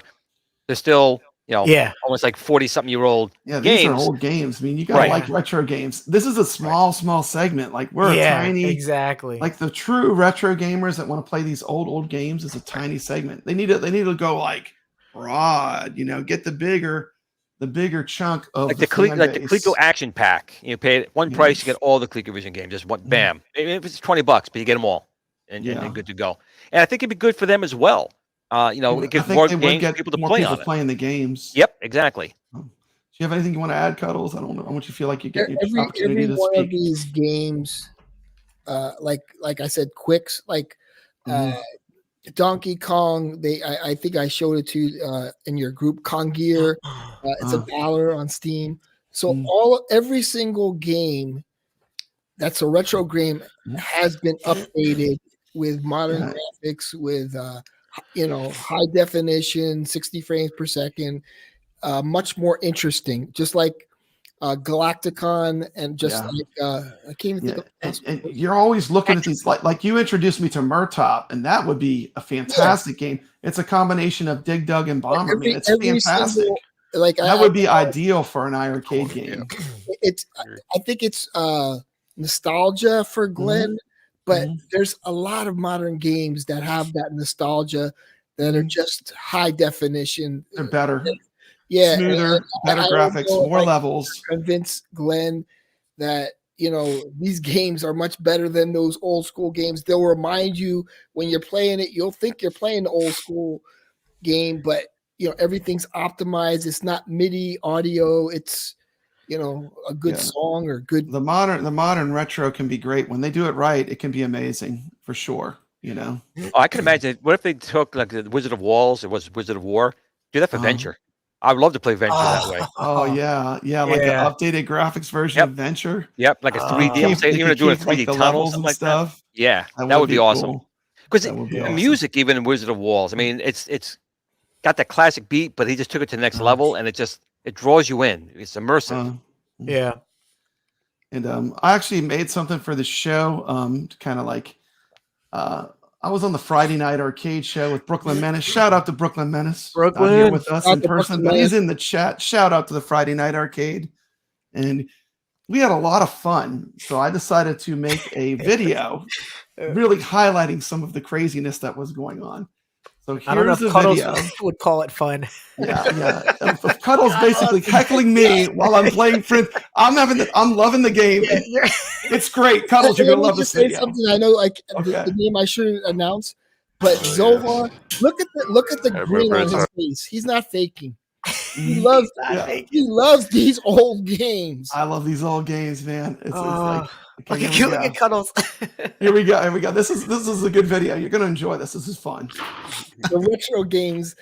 They're still, almost like 40-something-year-old games. These are old games. I mean, you got to like retro games. This is a small segment. Like we're a tiny, exactly. Like the true retro gamers that want to play these old games is a tiny segment. They need to go like broad. Get the bigger chunk of the Coleco Action Pack. You pay one price, you get all the ColecoVision games. Just one, bam. If it's $20, but you get them all, and good to go. And I think it'd be good for them as well. It gives more games for people to play on it. Playing the games. Yep, exactly. Do you have anything you want to add, Cuddles? I don't know. I want you to feel like you get every one of these games, like I said, quicks like Donkey Kong. I think I showed it to you in your group. Kong Gear. It's $1 on Steam. So every single game that's a retro game has been updated with modern graphics, with high definition, 60 frames per second, much more interesting. Just like Galacticon, and just like I can't even think of. And you're always looking at these, like you introduced me to Murtop, and that would be a fantastic game. It's a combination of Dig Dug and Bomber. It's fantastic. That would be ideal for an iArcade game. I think it's nostalgia for Glenn, but there's a lot of modern games that have that nostalgia that are just high definition. They're better. Yeah, smoother, better graphics, more levels. Convince Glenn that these games are much better than those old school games. They'll remind you when you're playing it, you'll think you're playing the old school game, but everything's optimized. It's not MIDI audio. It's a good song or good. The modern retro can be great when they do it right. It can be amazing for sure. I can imagine. What if they took like the Wizard of Walls? It was Wizard of War. Do that for Venture. I would love to play Venture that way. Oh yeah, like an updated graphics version of Venture. Yep, like a 3D. Even doing a 3D tunnel, something like that. Yeah, that would be awesome. Because the music, even in Wizard of Walls, I mean, it's got that classic beat, but he just took it to the next level, and it draws you in. It's immersive. Yeah. And I actually made something for the show, to kind of like I was on the Friday night arcade show with Brooklyn Menace. Shout out to Brooklyn Menace. Brooklyn. Not here with us Shout in out to person, Brooklyn but he's Menace. in the chat. Shout out to the Friday night arcade. And we had a lot of fun. So I decided to make a video really highlighting some of the craziness that was going on. So I don't know here's if a Cuddles video. would call it fun. Yeah. If Cuddles basically heckling me while I'm playing Friends, I'm loving the game. It's great. Cuddles, you're gonna love this video. Something I know, like the name I shouldn't announce, but Zohar, look at the grin on his face. He's not faking. He loves these old games. I love these old games, man. It's like okay, look at Cuddles. Here we go. This is a good video. You're gonna enjoy this. This is fun. The retro games,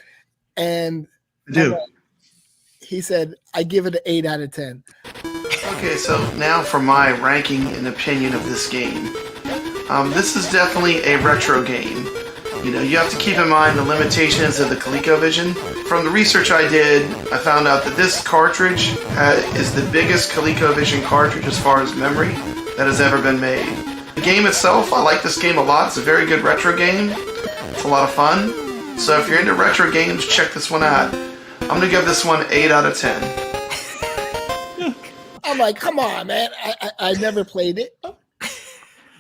and he said, I give it an 8 out of 10. Okay, so now for my ranking and opinion of this game. This is definitely a retro game. You know, you have to keep in mind the limitations of the ColecoVision. From the research I did, I found out that this cartridge is the biggest ColecoVision cartridge as far as memory that has ever been made. The game itself, I like this game a lot. It's a very good retro game. It's a lot of fun. So if you're into retro games, check this one out. I'm going to give this one 8 out of 10. I'm like, come on, man. I never played it.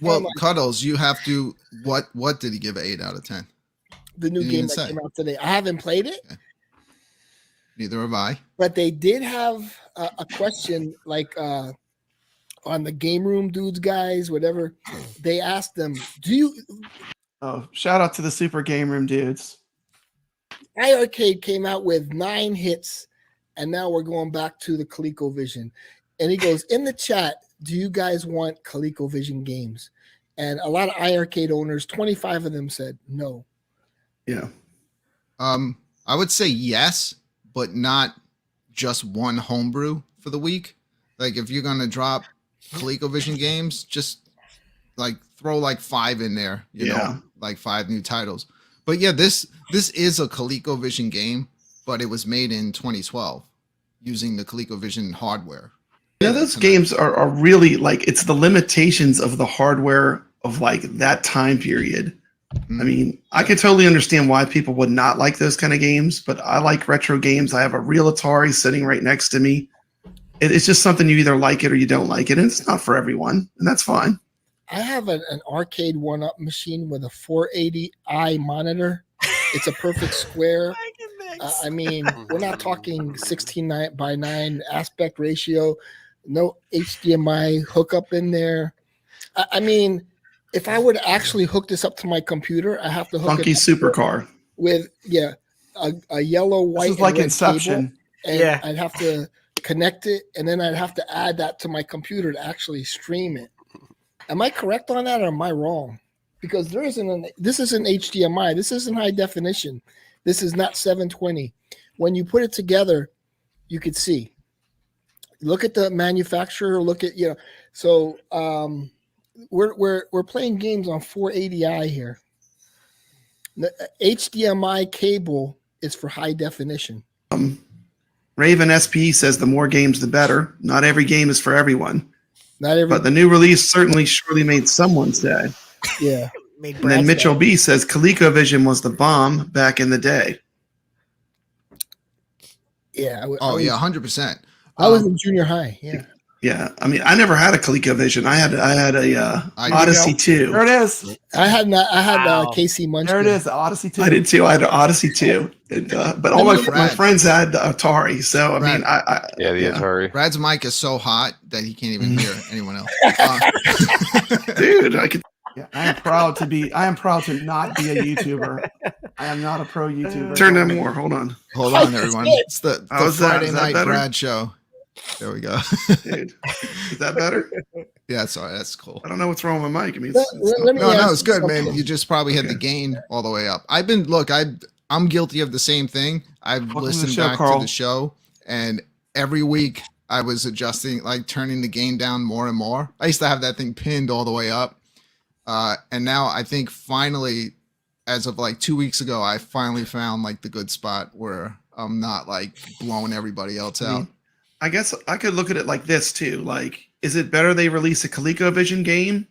Well, Cuddles, you have to. What did he give an 8 out of 10? The new game that came out today. I haven't played it. Okay. Neither have I. But they did have a question, like on the game room dudes, guys, whatever. They asked them, "Do you?" Oh, shout out to the Super Game Room dudes. iiRcade came out with 9 hits, and now we're going back to the ColecoVision. And he goes, in the chat, do you guys want ColecoVision games? And a lot of iiRcade owners, 25 of them said no. Yeah. I would say yes, but not just one homebrew for the week. Like if you're gonna drop ColecoVision games, just like throw like 5 in there, you know, like 5 new titles. But yeah, this is a ColecoVision game, but it was made in 2012 using the ColecoVision hardware. Yeah, those games are really like, it's the limitations of the hardware of like that time period. I mean, I can totally understand why people would not like those kind of games, but I like retro games. I have a real Atari sitting right next to me. It's just something you either like it or you don't like it, and it's not for everyone, and that's fine. I have an arcade one-up machine with a 480i monitor. It's a perfect square. I mean, we're not talking 16 by 9 aspect ratio, no HDMI hookup in there. I mean, if I were to actually hook this up to my computer, I have to hook Funky it up supercar with a yellow, white, this is like and red Inception. cable, and I'd have to connect it, and then I'd have to add that to my computer to actually stream it. Am I correct on that, or am I wrong? Because this isn't HDMI. This isn't high definition. This is not 720. When you put it together, you could see. Look at the manufacturer. Look at So we're playing games on 480i here. The HDMI cable is for high definition. Raven SP says the more games, the better. Not every game is for everyone. But the new release certainly surely made someone's day. Yeah. And then Mitchell B says ColecoVision was the bomb back in the day. Yeah. 100%. I was in junior high. Yeah. Yeah. I mean, I never had a ColecoVision. I had a Odyssey 2. There it is. I had KC Munchkin. There it is. The Odyssey 2. I did too. I had an Odyssey 2. But all my friends had the Atari. So I mean, the Atari. Brad's mic is so hot that he can't even hear anyone else. Dude, I could. Yeah, I am proud to not be a YouTuber. I am not a pro YouTuber. Turn that more. Hold on, everyone. It's the Friday night Brad show. There we go. Dude, is that better? Yeah, sorry, that's cool. I don't know what's wrong with my mic. I mean, it's good, man. You just probably had the gain all the way up. I'm guilty of the same thing. I've listened back to the show, and every week I was adjusting, like turning the gain down more and more. I used to have that thing pinned all the way up. And now I think finally, as of like 2 weeks ago, I finally found like the good spot where I'm not like blowing everybody else out. I guess I could look at it like this too. Like, is it better they release a ColecoVision game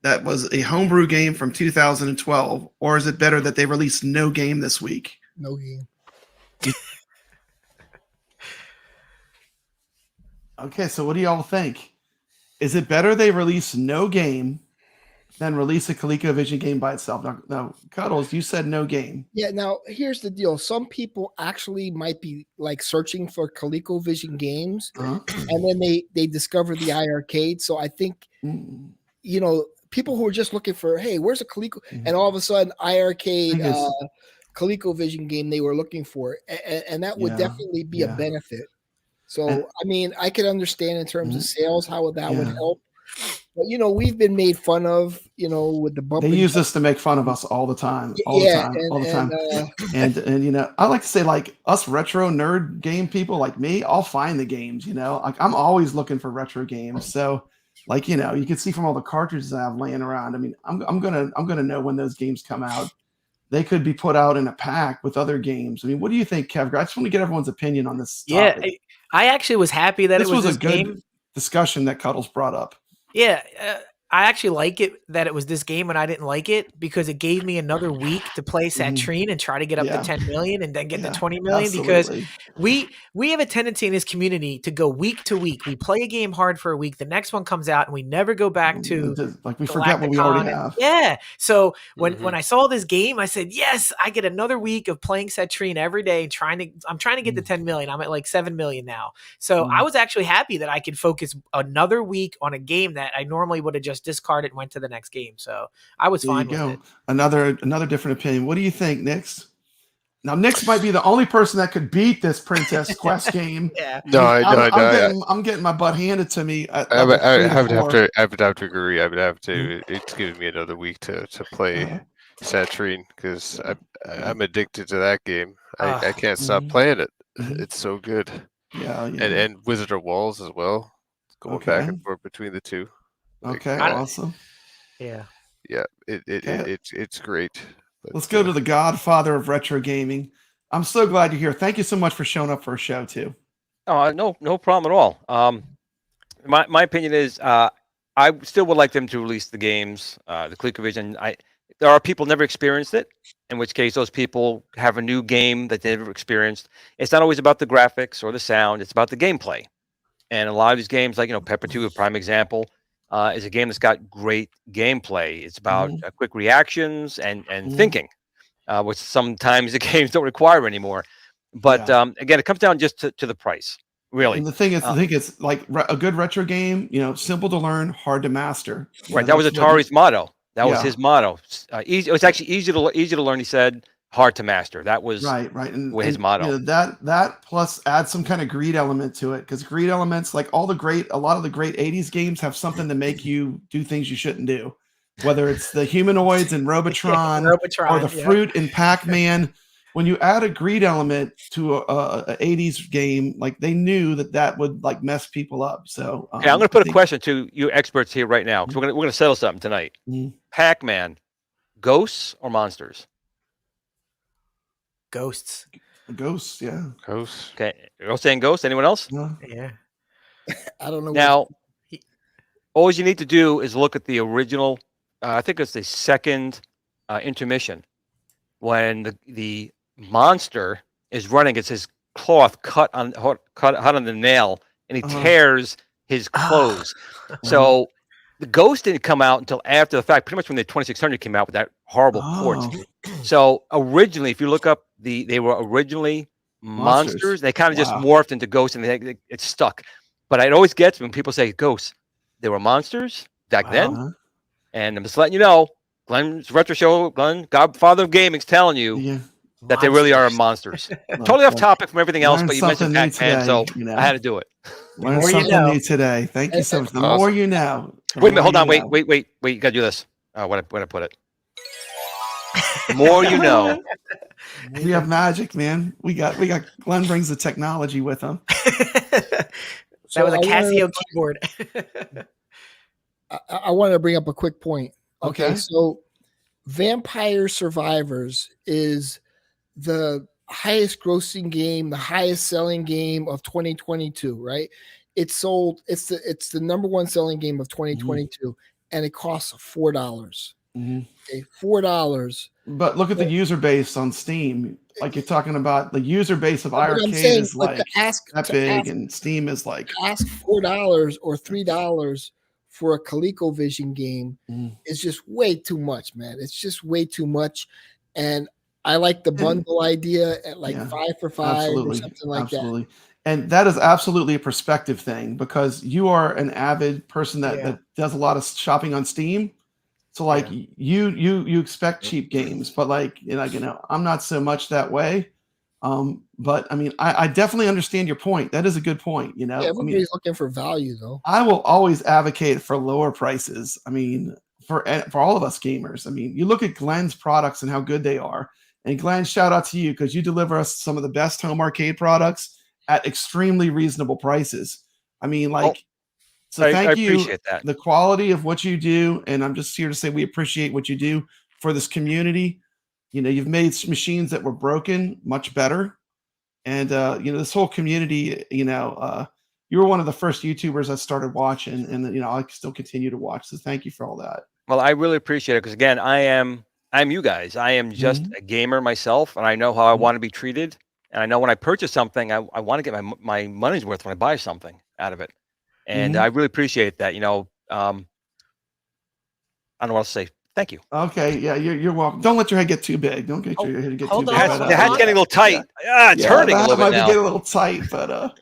that was a homebrew game from 2012, or is it better that they released no game this week? No game. Okay, so what do y'all think? Is it better they release no game than release a ColecoVision game by itself? Now, Cuddles, you said no game. Yeah. Now, here's the deal. Some people actually might be like searching for ColecoVision games, and then they discover the iiRcade. So I think, you know, people who are just looking for, hey, where's a Coleco? And all of a sudden, iiRcade, ColecoVision game they were looking for, and that would definitely be a benefit. So, I mean, I could understand in terms of sales how that would help. But, you know, we've been made fun of, you know, with the bump. They use this to make fun of us all the time, all the time. And you know, I like to say, like, us retro nerd game people like me, I'll find the games, you know, like I'm always looking for retro games. So, like, you know, you can see from all the cartridges I have laying around. I mean, I'm gonna know when those games come out. They could be put out in a pack with other games. I mean, what do you think, Kev? I just want to get everyone's opinion on this topic. Yeah, I actually was happy that this it was a this good game discussion that Cuddles brought up. Yeah, I actually like it that it was this game and I didn't like it because it gave me another week to play Satrine and try to get up to 10 million and then get to 20 million because we have a tendency in this community to go week to week. We play a game hard for a week, the next one comes out and we never go back to like we forget what we already have. Yeah. So when I saw this game, I said, yes, I get another week of playing Satrine every day and I'm trying to get to 10 million. I'm at like 7 million now. So I was actually happy that I could focus another week on a game that I normally would have just discarded and went to the next game. So I was fine with it. Another different opinion. What do you think, Nix? Now, Nix might be the only person that could beat this Princess Quest game. I'm getting my butt handed to me. I would have to agree. I would have to. It's giving me another week to play Satrine because I'm addicted to that game. I can't stop playing it. It's so good. Yeah. And Wizard of Walls as well. Going back and forth between the two. Okay, awesome. Yeah. It's great. But, let's go to the godfather of retro gaming. I'm so glad you're here. Thank you so much for showing up for a show too. Oh, no problem at all. My opinion is I still would like them to release the games, the ColecoVision. There are people never experienced it, in which case those people have a new game that they never experienced. It's not always about the graphics or the sound. It's about the gameplay. And a lot of these games, like, you know, Pepper 2, a prime example, is a game that's got great gameplay. It's about quick reactions and thinking, which sometimes the games don't require anymore. But again, it comes down just to the price, really. And the thing is, like a good retro game, you know, simple to learn, hard to master. Right. That was Atari's motto. That was his motto. Easy. It was actually easy to learn. He said, hard to master. That was right. And his motto. You know, that plus add some kind of greed element to it, because greed elements, like a lot of the great 80s games have something to make you do things you shouldn't do, whether it's the humanoids in Robotron, or the fruit in Pac-Man. When you add a greed element to a 80s game, like they knew that would like mess people up. So I'm going to put a question to you experts here right now, because we're going to settle something tonight. Pac-Man, ghosts or monsters? Ghosts. Yeah. Ghosts. Okay. You're all saying ghosts? Anyone else? Yeah. I don't know. Now, all you need to do is look at the original, I think it's the second intermission, when the monster is running. It's his cloth cut on the nail, and he tears his clothes. So the ghost didn't come out until after the fact, pretty much when the 2600 came out with that horrible port. So originally, if you look up they were originally monsters. They kind of just morphed into ghosts, and it stuck. But it always gets me when people say ghosts. They were monsters back then. And I'm just letting you know, Glenn's Retro Show, Glenn, Godfather of Gaming's telling you that they really are monsters. Totally off topic from everything else, but you mentioned Pac-Man, so I had to do it. Learn something new today. Thank you so much. The more you know. Wait a minute, hold on. Wait. You got to do this. Where I put it. The more you know. We have magic, man. We got Glenn brings the technology with him. That was a Casio keyboard. I wanted to bring up a quick point. Okay, so Vampire Survivors is the highest grossing game, the highest selling game of 2022, right? It's the number one selling game of 2022. and it costs $4. Mm-hmm. Okay, $4. But look at the user base on Steam. Like you're talking about, the user base of iiRcade is like that big, and Steam is like ask $4 or $3 for a ColecoVision game is just way too much, man. It's just way too much, and I like the bundle idea at like 5 for $5 or something like that. And that is absolutely a perspective thing, because you are an avid person that does a lot of shopping on Steam. So like you expect cheap games, but like, I'm not so much that way. But I mean, I definitely understand your point. That is a good point. Everybody's looking for value though. I will always advocate for lower prices. I mean, for all of us gamers. I mean, you look at Glenn's products and how good they are. And Glenn, shout out to you, because you deliver us some of the best home arcade products at extremely reasonable prices. I mean, like, so thank you. I appreciate that. The quality of what you do, and I'm just here to say we appreciate what you do for this community. You've made machines that were broken much better, and this whole community. You were one of the first YouTubers I started watching, and I still continue to watch. So thank you for all that. Well, I really appreciate it, because again, I'm you guys. I am just a gamer myself, and I know how I want to be treated. And I know when I purchase something, I want to get my money's worth when I buy something out of it. And I really appreciate that. I don't know what else to say. Thank you. Okay. Yeah, you're welcome. Don't let your head get too big. Don't get your head get too big. The head's getting a little tight. It's hurting a little bit now. Might get a little tight, but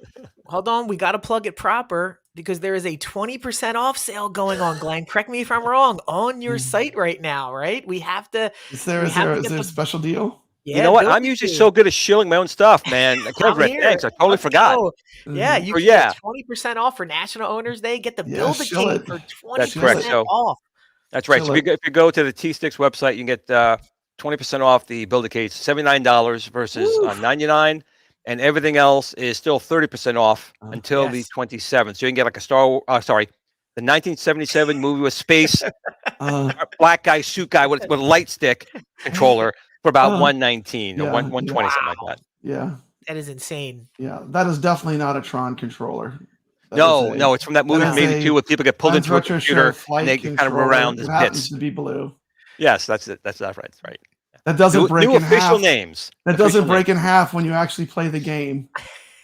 hold on. We got to plug it proper, because there is a 20% off sale going on, Glenn. Correct me if I'm wrong, on your site right now, right? We have to. Is there a special deal? Yeah, you know what? I'm usually so good at shilling my own stuff, man. Thanks. I totally forgot. Yeah, you can get 20% off for National Owners Day. Get the Build-A-Cade for 20% off. That's right. So if you go to the T-Sticks website, you can get 20% off the Build-A-Cade, $79 versus $99, and everything else is still 30% off until the 27th. So you can get like the 1977 movie with space, black guy, suit guy with a light stick controller for about $119 or $120, something like that. Yeah. That is insane. Yeah, that is definitely not a Tron controller. No, it's from that movie maybe too, where people get pulled into a computer and they kind of around as bits. Happens to be blue. Yes, that's it. That's right. That's right. That doesn't break new in official half. Names. That doesn't break in half when you actually play the game.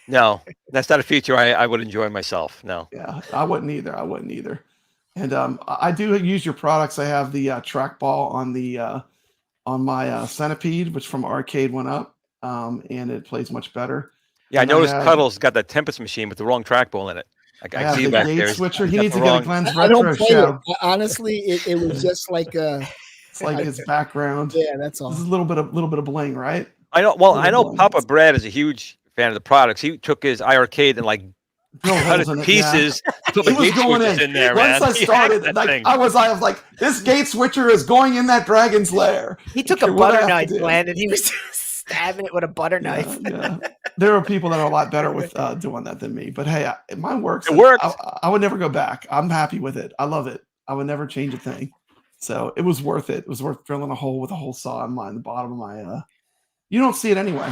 No, that's not a feature I would enjoy myself. No. Yeah, I wouldn't either. And I do use your products. I have the trackball on my Centipede, which from Arcade went up, and it plays much better. Yeah, I noticed Cuddles got that Tempest machine with the wrong trackball in it. I see the back gate there. switcher. He needs to get a Glenn's I retro don't play show. it. Honestly, it was just like it's like his background. Yeah, that's all. This is a little bit of bling, right? I know. Well, I know Papa Brad is a huge fan of the products. He took his iiRcade and like cut it to pieces. Put the gate switches in there, Once man. I started, I was like, this gate switcher is going in that dragon's lair. He took a butter knife, Glenn, and he was stabbing it with a butter knife. Yeah. There are people that are a lot better with doing that than me. But hey, mine works. It works. I would never go back. I'm happy with it. I love it. I would never change a thing. So it was worth it. It was worth drilling a hole with a hole saw in the bottom of my. You don't see it anyway.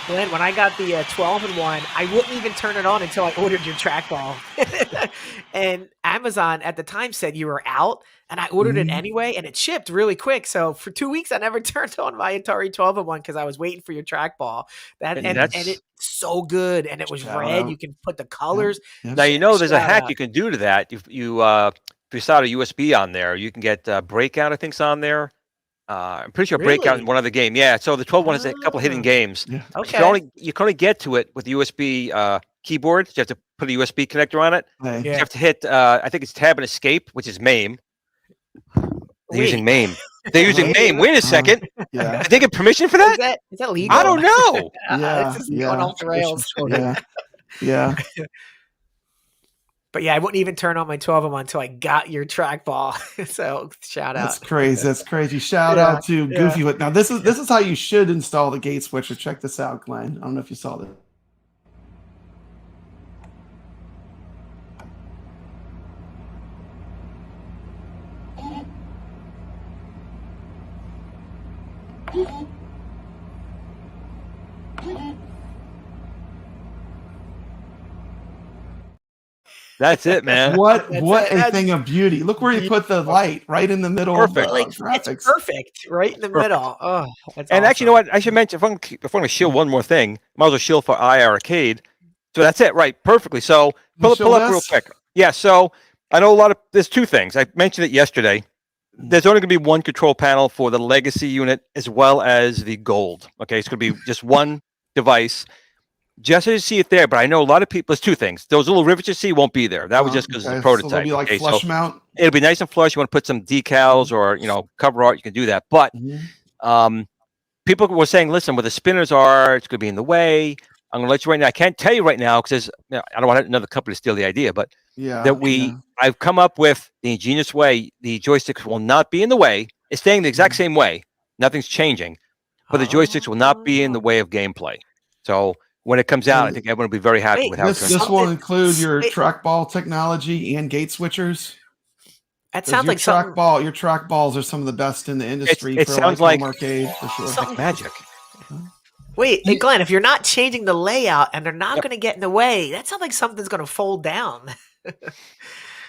Glenn, when I got the 12-in-1, I wouldn't even turn it on until I ordered your trackball. And Amazon at the time said you were out, and I ordered it anyway, and it shipped really quick. So for 2 weeks, I never turned on my Atari 12-in-1 because I was waiting for your trackball. And it's so good, and it was red. You can put the colors. Yeah. Now there's a hack you can do to that. If you solder a USB on there, you can get Breakout. I think's on there. I'm pretty sure Breakout in one other game. Yeah, so the 12-1 has a couple of hidden games. Yeah. Okay. You can only get to it with the USB keyboard. You have to put a USB connector on it. Hey. You have to hit, I think it's Tab and Escape, which is MAME. They're using MAME. They're using MAME. Wait a second. Yeah. Did they get permission for that? Is that legal? I don't know. This is going off the rails. Yeah. But yeah, I wouldn't even turn on my 12-in-1 until I got your trackball. So shout out. That's crazy. That's crazy. Shout out to Goofy. Now this is how you should install the gate switcher. Check this out, Glenn. I don't know if you saw this. That's it, man. What a thing of beauty! Look where you put the light, right in the middle Perfect. of Like, the graphics. it's perfect, right in the middle. Oh, that's And awesome. actually, you know what? I should mention, if I'm going to shield one more thing, might as well shield for iiRcade. So that's it, right? Perfectly. So pull up real quick. Yeah. So I know there's two things. I mentioned it yesterday. There's only going to be one control panel for the legacy unit as well as the gold. Okay, it's going to be just one device. Just as you see it there, but I know a lot of people. There's two things. Those little rivets you see won't be there. That was just because it's a prototype. So it'll be like flush mount. It'll be nice and flush. You want to put some decals or cover art, you can do that. But people were saying, listen, where the spinners are, it's going to be in the way. I'm going to let you right now. I can't tell you right now because I don't want another company to steal the idea, but I've come up with the ingenious way. The joysticks will not be in the way. It's staying the exact same way. Nothing's changing, but the joysticks will not be in the way of gameplay. So when it comes out, I think everyone will be very happy with how it's this will include your trackball technology and gate switchers. That sounds like trackball. Your trackballs are some of the best in the industry. It sounds like arcade for sure. Like magic. Wait, hey Glenn, if you're not changing the layout and they're not going to get in the way, that sounds like something's going to fold down.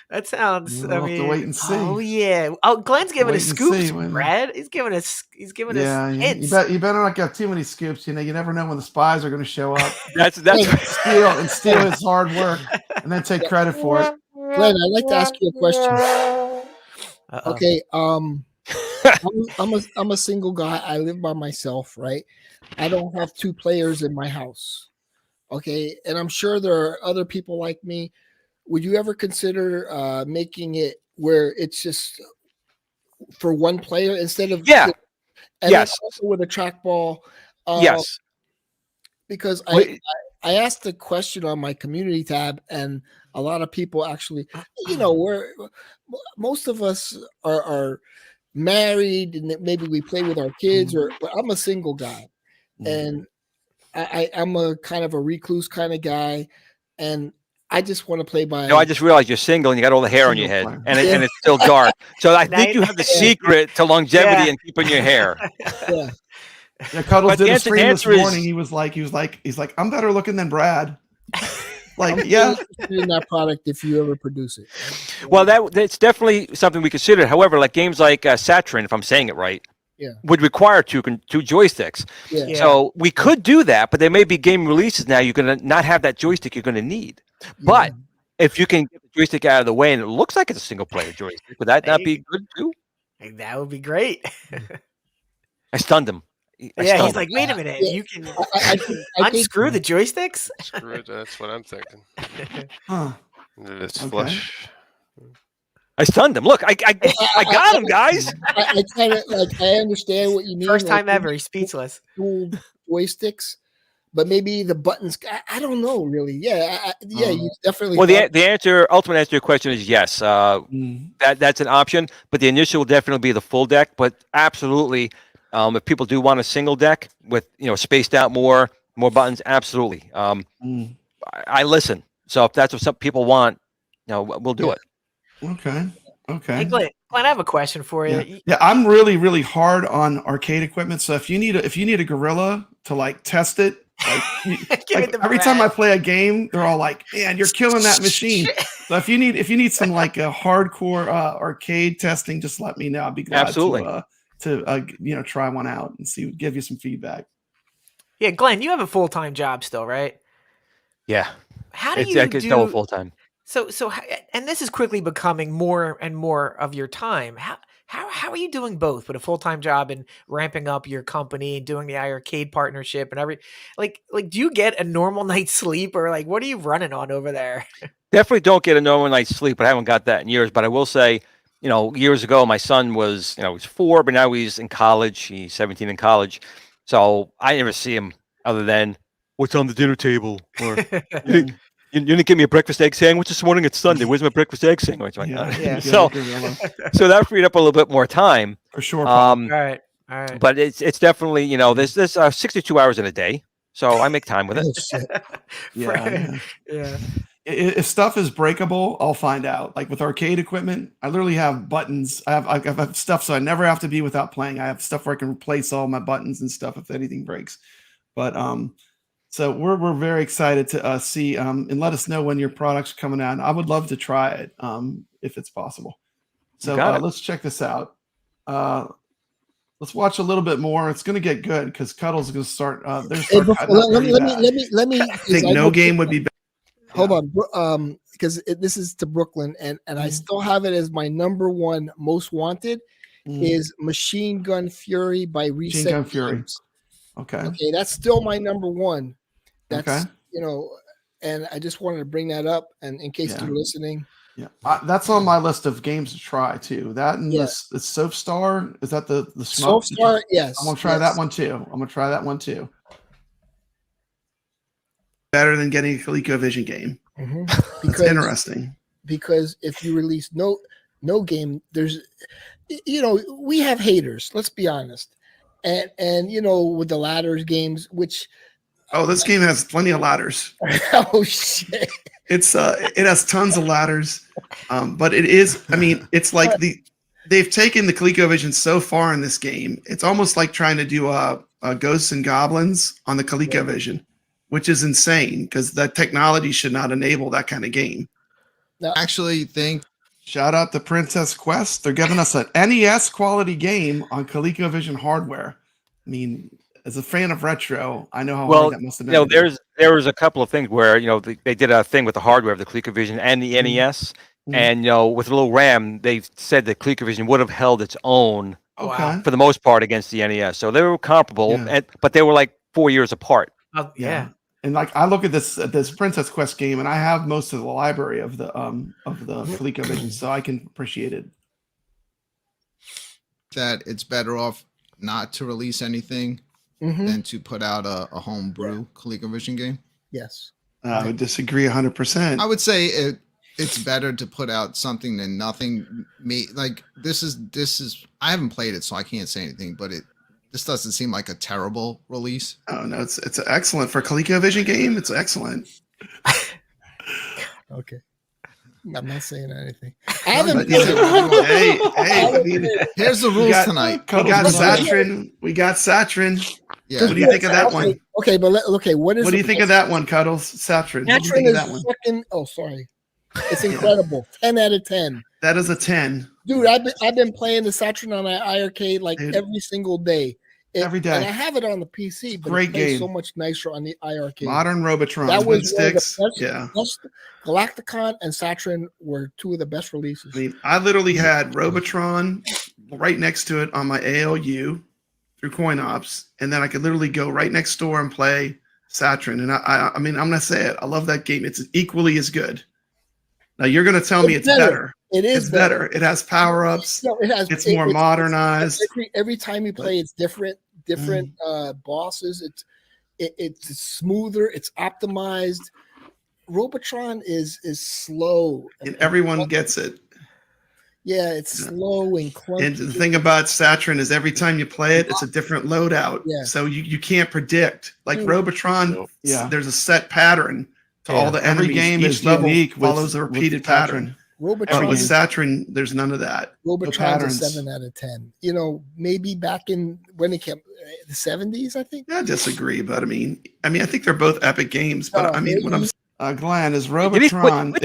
That sounds. We'll have to wait and see. Oh yeah. Oh, Glenn's giving us scoops, Brad. He's giving us. He's giving us hints. You better not get too many scoops. You never know when the spies are going to show up. that's steal his hard work and then take credit for it. Glenn, I'd like to ask you a question. Uh-oh. Okay. I'm a single guy. I live by myself, right? I don't have two players in my house. Okay, and I'm sure there are other people like me. Would you ever consider making it where it's just for one player instead of yes also with a trackball? Yes, because I asked the question on my community tab, and a lot of people actually, most of us are married, and maybe we play with our kids, but I'm a single guy, and I'm a kind of a recluse kind of guy, and I just want to play by. No, I just realized you're single and you got all the hair on your head, and it's still dark. So I think you have the secret to longevity and keeping your hair. Yeah. Yeah, Cuddles did a stream this morning. He's like, I'm better looking than Brad. Like, in that product if you ever produce it. Well, that's definitely something we considered. However, like games like Saturn, if I'm saying it right, would require two joysticks. Yeah. So we could do that, but there may be game releases now you're going to not have that joystick you're going to need. But if you can get the joystick out of the way and it looks like it's a single player joystick, would that not be good too? That would be great. I stunned him. He's like, wait a minute, you can unscrew the joysticks? Screw it, that's what I'm thinking. It's flush. I stunned him. Look, I got him, guys. I kind of I understand what you mean. First time ever, he's speechless. Dual joysticks, but maybe the buttons. I don't know, really. Yeah, you definitely. Well, the ultimate answer to your question is yes. That's an option, but the initial will definitely be the full deck. But absolutely. If people do want a single deck with spaced out more buttons, absolutely. I listen. So if that's what some people want, we'll do it. Okay. Hey, Glenn, I have a question for you. Yeah, I'm really, really hard on arcade equipment. So if you need a gorilla to test it, every time I play a game, they're all like, "Man, you're killing that machine." So if you need some a hardcore arcade testing, just let me know. I'd be glad to try one out and give you some feedback. Yeah, Glenn, you have a full-time job still, right? Yeah. How do you do full-time? So and this is quickly becoming more and more of your time. How are you doing both with a full-time job and ramping up your company and doing the iiRcade partnership and do you get a normal night's sleep or what are you running on over there? Definitely don't get a normal night's sleep, but I haven't got that in years. But I will say, years ago, my son was, he's 4, but now he's in college. He's 17 in college. So I never see him other than what's on the dinner table. Or you didn't give me a breakfast egg sandwich this morning. It's Sunday. Where's my breakfast egg sandwich? So that freed up a little bit more time. For sure. All right. But it's definitely, there's 62 hours in a day. So I make time with it. Yeah. If stuff is breakable, I'll find out. Like with arcade equipment, I literally have buttons. I have stuff, so I never have to be without playing. I have stuff where I can replace all my buttons and stuff if anything breaks. But So we're very excited to see and let us know when your product's coming out. I would love to try it if it's possible. So let's check this out. Let's watch a little bit more. It's going to get good because Cuddle's going to start. Let me. I think no game would be better. Hold on, because this is to Brooklyn, and I still have it as my number one most wanted is Machine Gun Fury by Reset. Machine Gun Fury. Okay, that's still my number one. That's and I just wanted to bring that up, and in case you're listening. Yeah, that's on my list of games to try too. That and this Soapstar. Is that the Soapstar? Yes, I'm gonna try that one too. Better than getting a ColecoVision game. Because it's interesting. Because if you release no game, there's we have haters. Let's be honest, and with the ladders games, which. Oh, this game has plenty of ladders. Oh shit! It has tons of ladders, but it is. I mean, it's like they've taken the ColecoVision so far in this game. It's almost like trying to do a Ghosts and Goblins on the ColecoVision, which is insane because that technology should not enable that kind of game. No. Actually, shout out to Princess Quest. They're giving us an NES quality game on ColecoVision hardware. I mean. As a fan of retro, I know how hard that must have been. There was a couple of things where they did a thing with the hardware of the ColecoVision and the NES, and with a little RAM, they said that ColecoVision would have held its own for the most part against the NES. So they were comparable, but they were like 4 years apart. And like I look at this Princess Quest game, and I have most of the library of the ColecoVision, so I can appreciate it. That it's better off not to release anything. Than to put out a homebrew ColecoVision game. Yes, I would disagree 100%. I would say it's better to put out something than nothing. Like this is I haven't played it, so I can't say anything. But this doesn't seem like a terrible release. Oh no, it's excellent for a ColecoVision game. It's excellent. Okay. I'm not saying anything. Hey, here's the rules tonight. We got Satrin. Yeah. What do you think of that one? Okay, but what do you think of that one, Cuddles? Satrin. What do you think of that one? It's incredible. 10 out of 10. That is a 10. Dude, I've been playing the Satrin on my iArcade every single day. Every day. And I have it on the PC, but great it plays game. so much nicer on the iArcade. Modern Robotron. That was sticks. Best, Galacticon and Satrin were two of the best releases. I mean, I literally had Robotron right next to it on my ALU through CoinOps, and then I could literally go right next door and play Satrin. And I mean, I'm gonna say it. I love that game. It's equally as good. Now you're gonna tell me it's better. It is it's better. It has power-ups. No, it's more modernized. Every time you play, it's different bosses. It's smoother. It's optimized. Robotron is slow, and everyone gets it. Yeah, it's slow and clunky. And the thing about Satrin is every time you play it, it's a different loadout. Yeah. So you can't predict. Like Robotron, there's a set pattern to all the enemies. Every game Each is level unique. Follows a repeated pattern. Robotron with Satrin, there's none of that. Robotron's a 7 out of 10. Maybe back in when it came the 70s, I think. I disagree, but I mean, I think they're both epic games. But I mean, when I'm Glenn, is Robotron a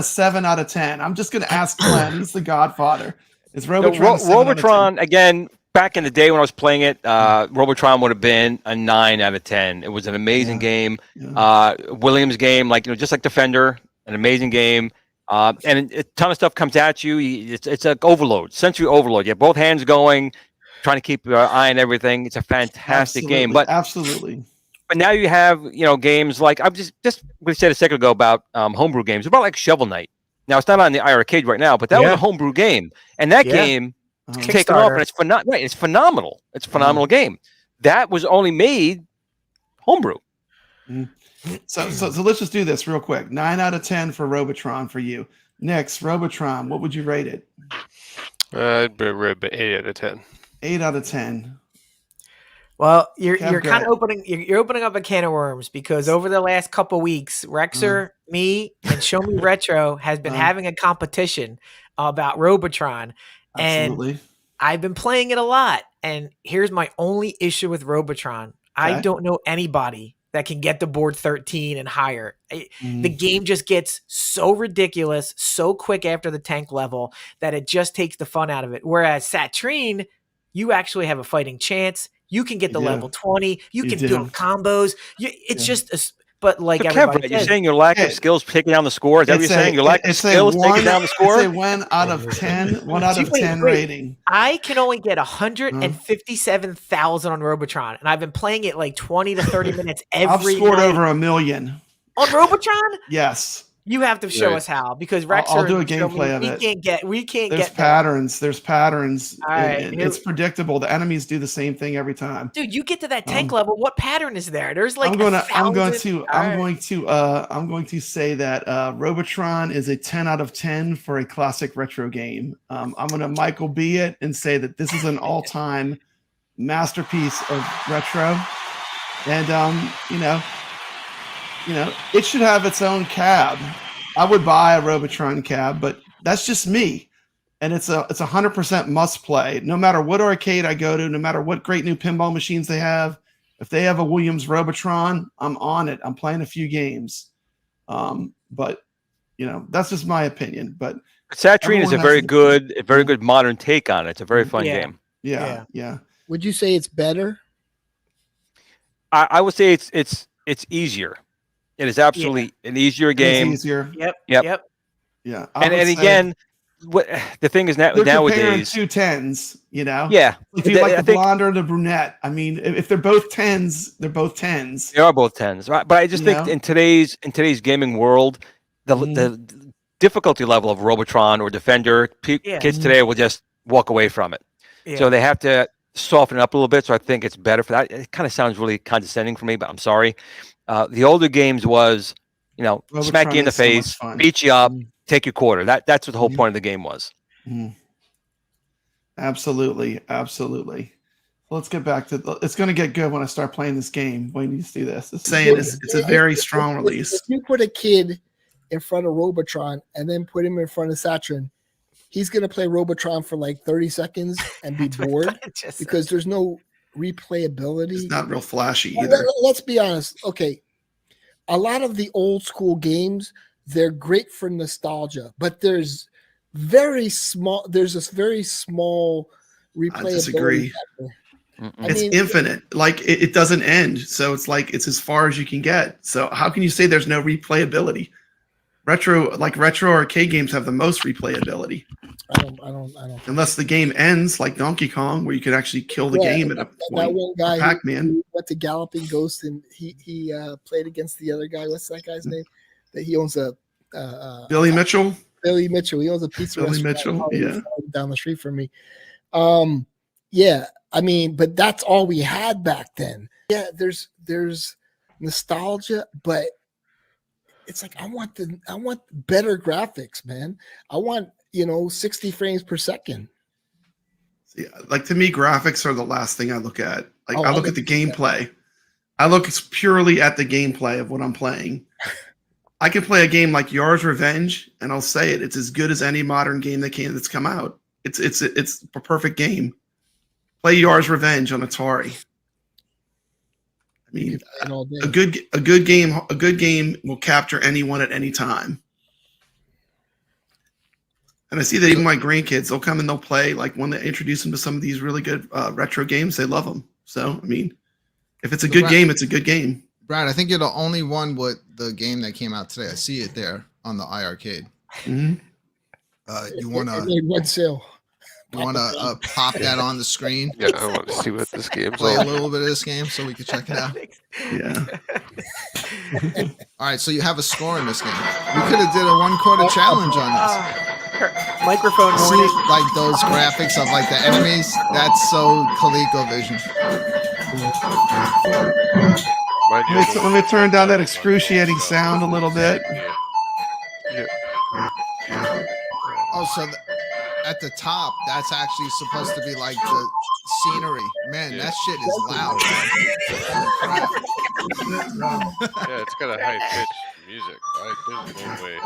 7 out of 10? I'm just going to ask Glenn. He's the Godfather. Is Robotron Robotron again? Back in the day when I was playing it, Robotron would have been a 9 out of 10. It was an amazing game. Williams game, just like Defender, an amazing game. And a ton of stuff comes at you. It's like overload, sensory overload. You have both hands going, trying to keep your eye on everything. It's a fantastic game. But absolutely. But now you have, games like I just we said a second ago about homebrew games. About like Shovel Knight. Now it's not on the iArcade right now, but that was a homebrew game, and that game is taken off, and it's It's phenomenal. It's a phenomenal game. That was only made homebrew. So let's just do this real quick. 9 out of 10 for Robotron for you. Next, Robotron. What would you rate it? I'd rate it 8 out of 10. 8 out of 10. Well, you're kind of opening up a can of worms because over the last couple weeks, Rexer, me, and Show Me Retro has been having a competition about Robotron, and I've been playing it a lot. And here's my only issue with Robotron: I don't know anybody that can get the board 13 and higher. The game just gets so ridiculous so quick after the tank level that it just takes the fun out of it. Whereas Satrine, you actually have a fighting chance. You can get the level 20. You can build combos. It's just but like so everybody Kev, you're saying your lack of skills taking down the score? Is that what you're saying? Your lack of skills taking down the score? It's a 1 out of 10. 1 out of 10 rating. I can only get 157,000 on Robotron, and I've been playing it like 20 to 30 minutes every I've scored night. over 1 million. On Robotron? Yes. You have to show us how, because Rex, I'll do a gameplay of it. We can't There's get patterns. There's patterns. All right, it's predictable. The enemies do the same thing every time. Dude, you get to that tank level. What pattern is there? There's like I'm going to say that Robotron is a 10 out of 10 for a classic retro game. I'm going to Michael B it and say that this is an all-time masterpiece of retro. And it should have its own cab. I would buy a Robotron cab, but that's just me. And it's 100% must play. No matter what arcade I go to, no matter what great new pinball machines they have, if they have a Williams Robotron, I'm on it. I'm playing a few games. But that's just my opinion. But Satrine is a very good modern take on it. It's a very fun game. Yeah. Would you say it's better? I would say it's easier. It is absolutely an easier game. It's easier. Yep. Yeah. And again, what the thing is they're nowadays, two 10s, Yeah. If you like the blonde or the brunette, I mean, if they're both 10s, they're both 10s. They are both 10s, right? But I just think in today's gaming world, the difficulty level of Robotron or Defender, kids today will just walk away from it. Yeah. So they have to soften it up a little bit. So I think it's better for that. It kind of sounds really condescending for me, but I'm sorry. The older games was, smack you in the face, beat you up, take your quarter. That's what the whole point of the game was. Absolutely. Let's get back to it's going to get good when I start playing this game. Wait, you do this. It's a very strong release. If you put a kid in front of Robotron and then put him in front of Saturn, he's going to play Robotron for like 30 seconds and be bored because there's no replayability. It's not real flashy either. Let's be honest. Okay. A lot of the old school games, they're great for nostalgia, but there's this very small replayability. I disagree. It's infinite. Like it doesn't end. So it's like it's as far as you can get. So how can you say there's no replayability? Retro arcade games have the most replayability. I don't. Unless the game ends like Donkey Kong, where you could actually kill the game at a point. That one guy, Pac-Man, went to Galloping Ghost, and he played against the other guy. What's that guy's name? That he owns a Billy Mitchell. Billy Mitchell. He owns a pizza Billy restaurant. Mitchell, down the street from me. Yeah. I mean, but that's all we had back then. Yeah, there's nostalgia, but it's like I want better graphics, man. I want 60 frames per second. Yeah, like to me, graphics are the last thing I look at. Like I look at the gameplay. I look purely at the gameplay of what I'm playing. I can play a game like Yar's Revenge, and I'll say it's as good as any modern game that's come out. It's a perfect game. Play Yar's Revenge on Atari. I mean, a good game will capture anyone at any time. And I see that even my grandkids, they'll come and they'll play. Like when they introduce them to some of these really good retro games, they love them. So, I mean, if it's a good game, it's a good game. Brad, I think you're the only one with the game that came out today. I see it there on the iArcade. You want to pop that on the screen? Yeah, I want to see what this game's play a little bit of this game so we can check it out. Yeah. All right, so you have a score in this game. We could have did a 1/4 challenge on this. Microphone see, like those graphics of like the enemies. That's so ColecoVision. Let me turn down that excruciating sound a little bit. Oh, so at the top, that's actually supposed to be like the scenery. Man, that shit is loud. Yeah, it's got a high-pitched music. There's no way.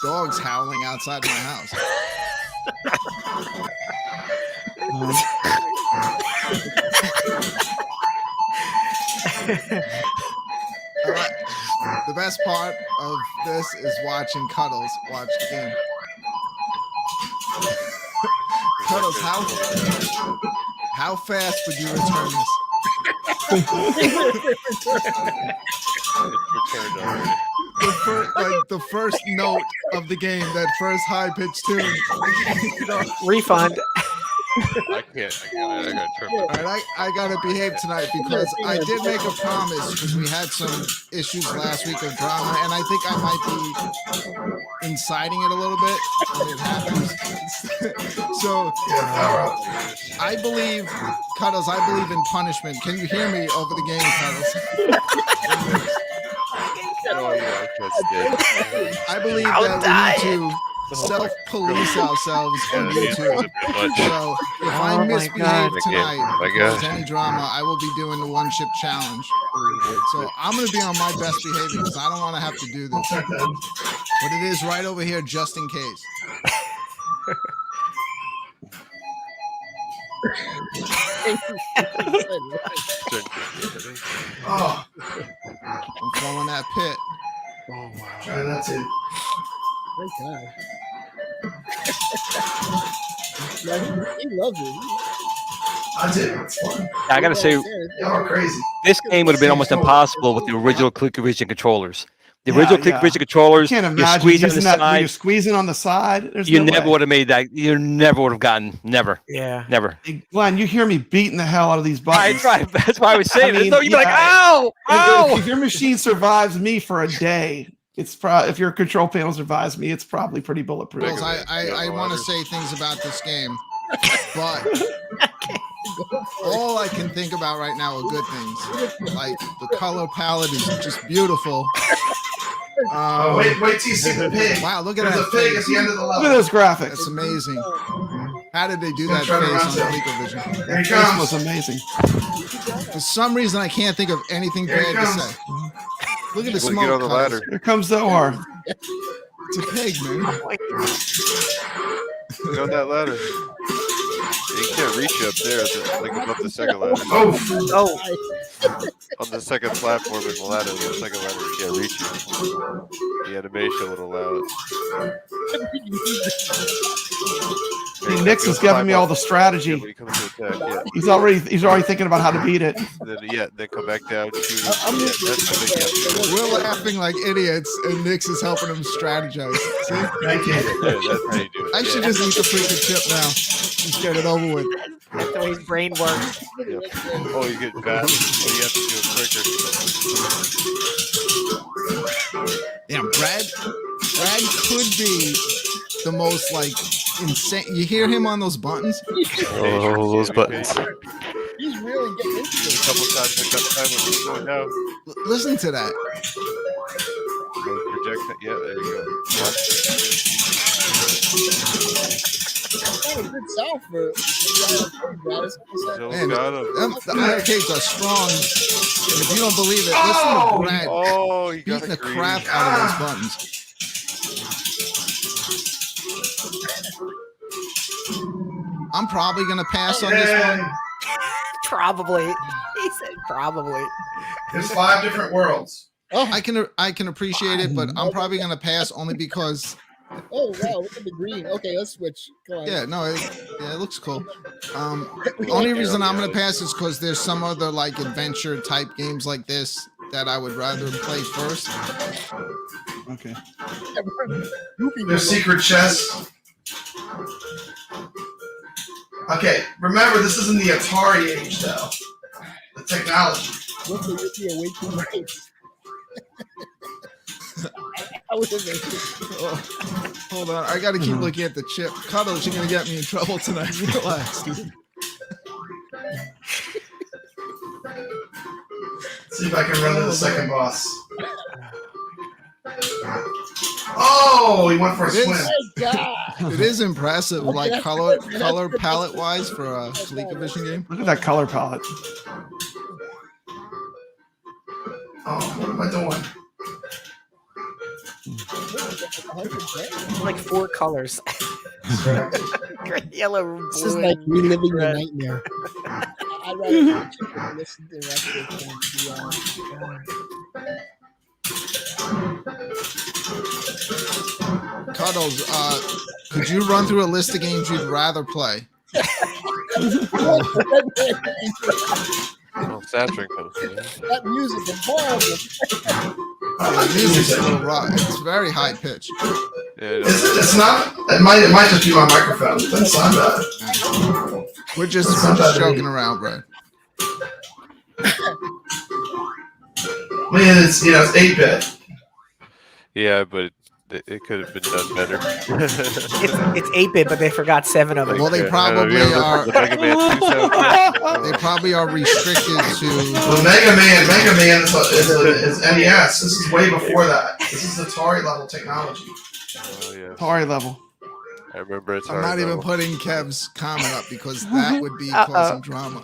Dogs howling outside my house. The best part of this is watching Cuddles watch the game. Cuddles, how fast would you return this? The first note of the game, that first high pitched tune. Refund. I gotta turn my... All right, I gotta behave tonight because I did make a promise because we had some issues last week of drama, and I think I might be inciting it a little bit when it happens. So I believe, Cuddles, I believe in punishment. Can you hear me over the game, Cuddles? Oh, yeah, that's good. I believe that we need to self-police ourselves on YouTube. So if I misbehave tonight, if there's any drama, I will be doing the one-chip challenge. So I'm going to be on my best behavior because I don't want to have to do this. But it is right over here just in case. Oh, I'm falling that pit. oh wow. Try not to. Thank God. Yeah, he loves it. I do. It's fun. I gotta say, Y'all are crazy. this game would have been almost impossible with the original ColecoVision controllers. The original ColecoVision controllers, Can't you're imagine squeezing on the using that. side. You're squeezing on the side. There's You no never way. would have made that. You never would have gotten. Never. Yeah. Never. Hey, Glenn, you hear me beating the hell out of these buttons. Right. That's why I was saying. I mean, no, you'd be like, yeah. ow, ow. If your machine survives me for a day, it's probably, if your control panel survives me, it's probably pretty bulletproof. Well, I want to say things about this game, but all I can think about right now are good things. Like the color palette is just beautiful. Wait till you see the pig. Wow, look at There's that a pig face. at the end of the level. Look at those graphics. That's amazing. How did they do that face on ColecoVision? There he comes. Was amazing. For some reason, I can't think of anything bad to say. Look at the smoke. Get on the ladder. Here comes Zohar. It's a pig, man. Get on that ladder. You can't reach you up there. It's like above the second ladder. Oh. On the second platform in the ladder, the second ladder, you can't reach you. The animation would allow it. Nix is giving me all the strategy. When he comes to attack, He's already thinking about how to beat it. Then come back down. Shoot it. That's the big We're laughing like idiots, and Nix is helping him strategize. See? Thank you. That's how you do it. I should just eat the freaking chip now. Just get it over with. That's the way his brain works. Oh, you get fast. Oh, you have to do it quicker. Yeah, Brad could be the most like insane. You hear him on those buttons? Oh, those buttons. He's really getting into it. A couple times I got time when he's going down. Listen to that. Project that. Yeah, there you That's not a good sound for Man, the arcades are strong. And if you don't believe it, listen to Brad beating the crap out of those buttons. I'm probably gonna pass on this one. Probably. He said probably. There's 5 different worlds. I can appreciate it, but I'm probably gonna pass only because. Oh wow! Look at the green. Okay, let's switch. Go on. Yeah, no, it looks cool. Only reason I'm gonna pass is because there's some other like adventure type games like this that I would rather play first. Okay. There's secret chests. Okay, remember this isn't the Atari age though. The technology. Hold on, I gotta keep looking at the chip. Cuddles, you're gonna get me in trouble tonight. Relax, dude. See if I can run to the second boss. Oh, he went for a swim. It is impressive, like color palette wise for a ColecoVision game. Look at that color palette. Oh, what am I doing? Like 4 colors. Green, yellow, blue. This is like reliving the red. nightmare. I'd rather watch it than listen to retro games, to be honest. Cuddles, could you run through a list of games you'd rather play? Well, Saturn comes in. That music is horrible. The music's still rock. It's very high pitched. Yeah, It's not. It might just be my microphone. It doesn't sound bad. We're just joking around, bro. I mean, it's 8-bit. Yeah, but it could have been done better. It's 8-bit, but they forgot 7 of it. Well, they probably are. They probably are restricted to. Well, Mega Man is NES. This is way before that. This is Atari level technology. Oh, yeah. Atari level. I remember Atari I'm not even level. putting Kev's comment up because that would be causing drama.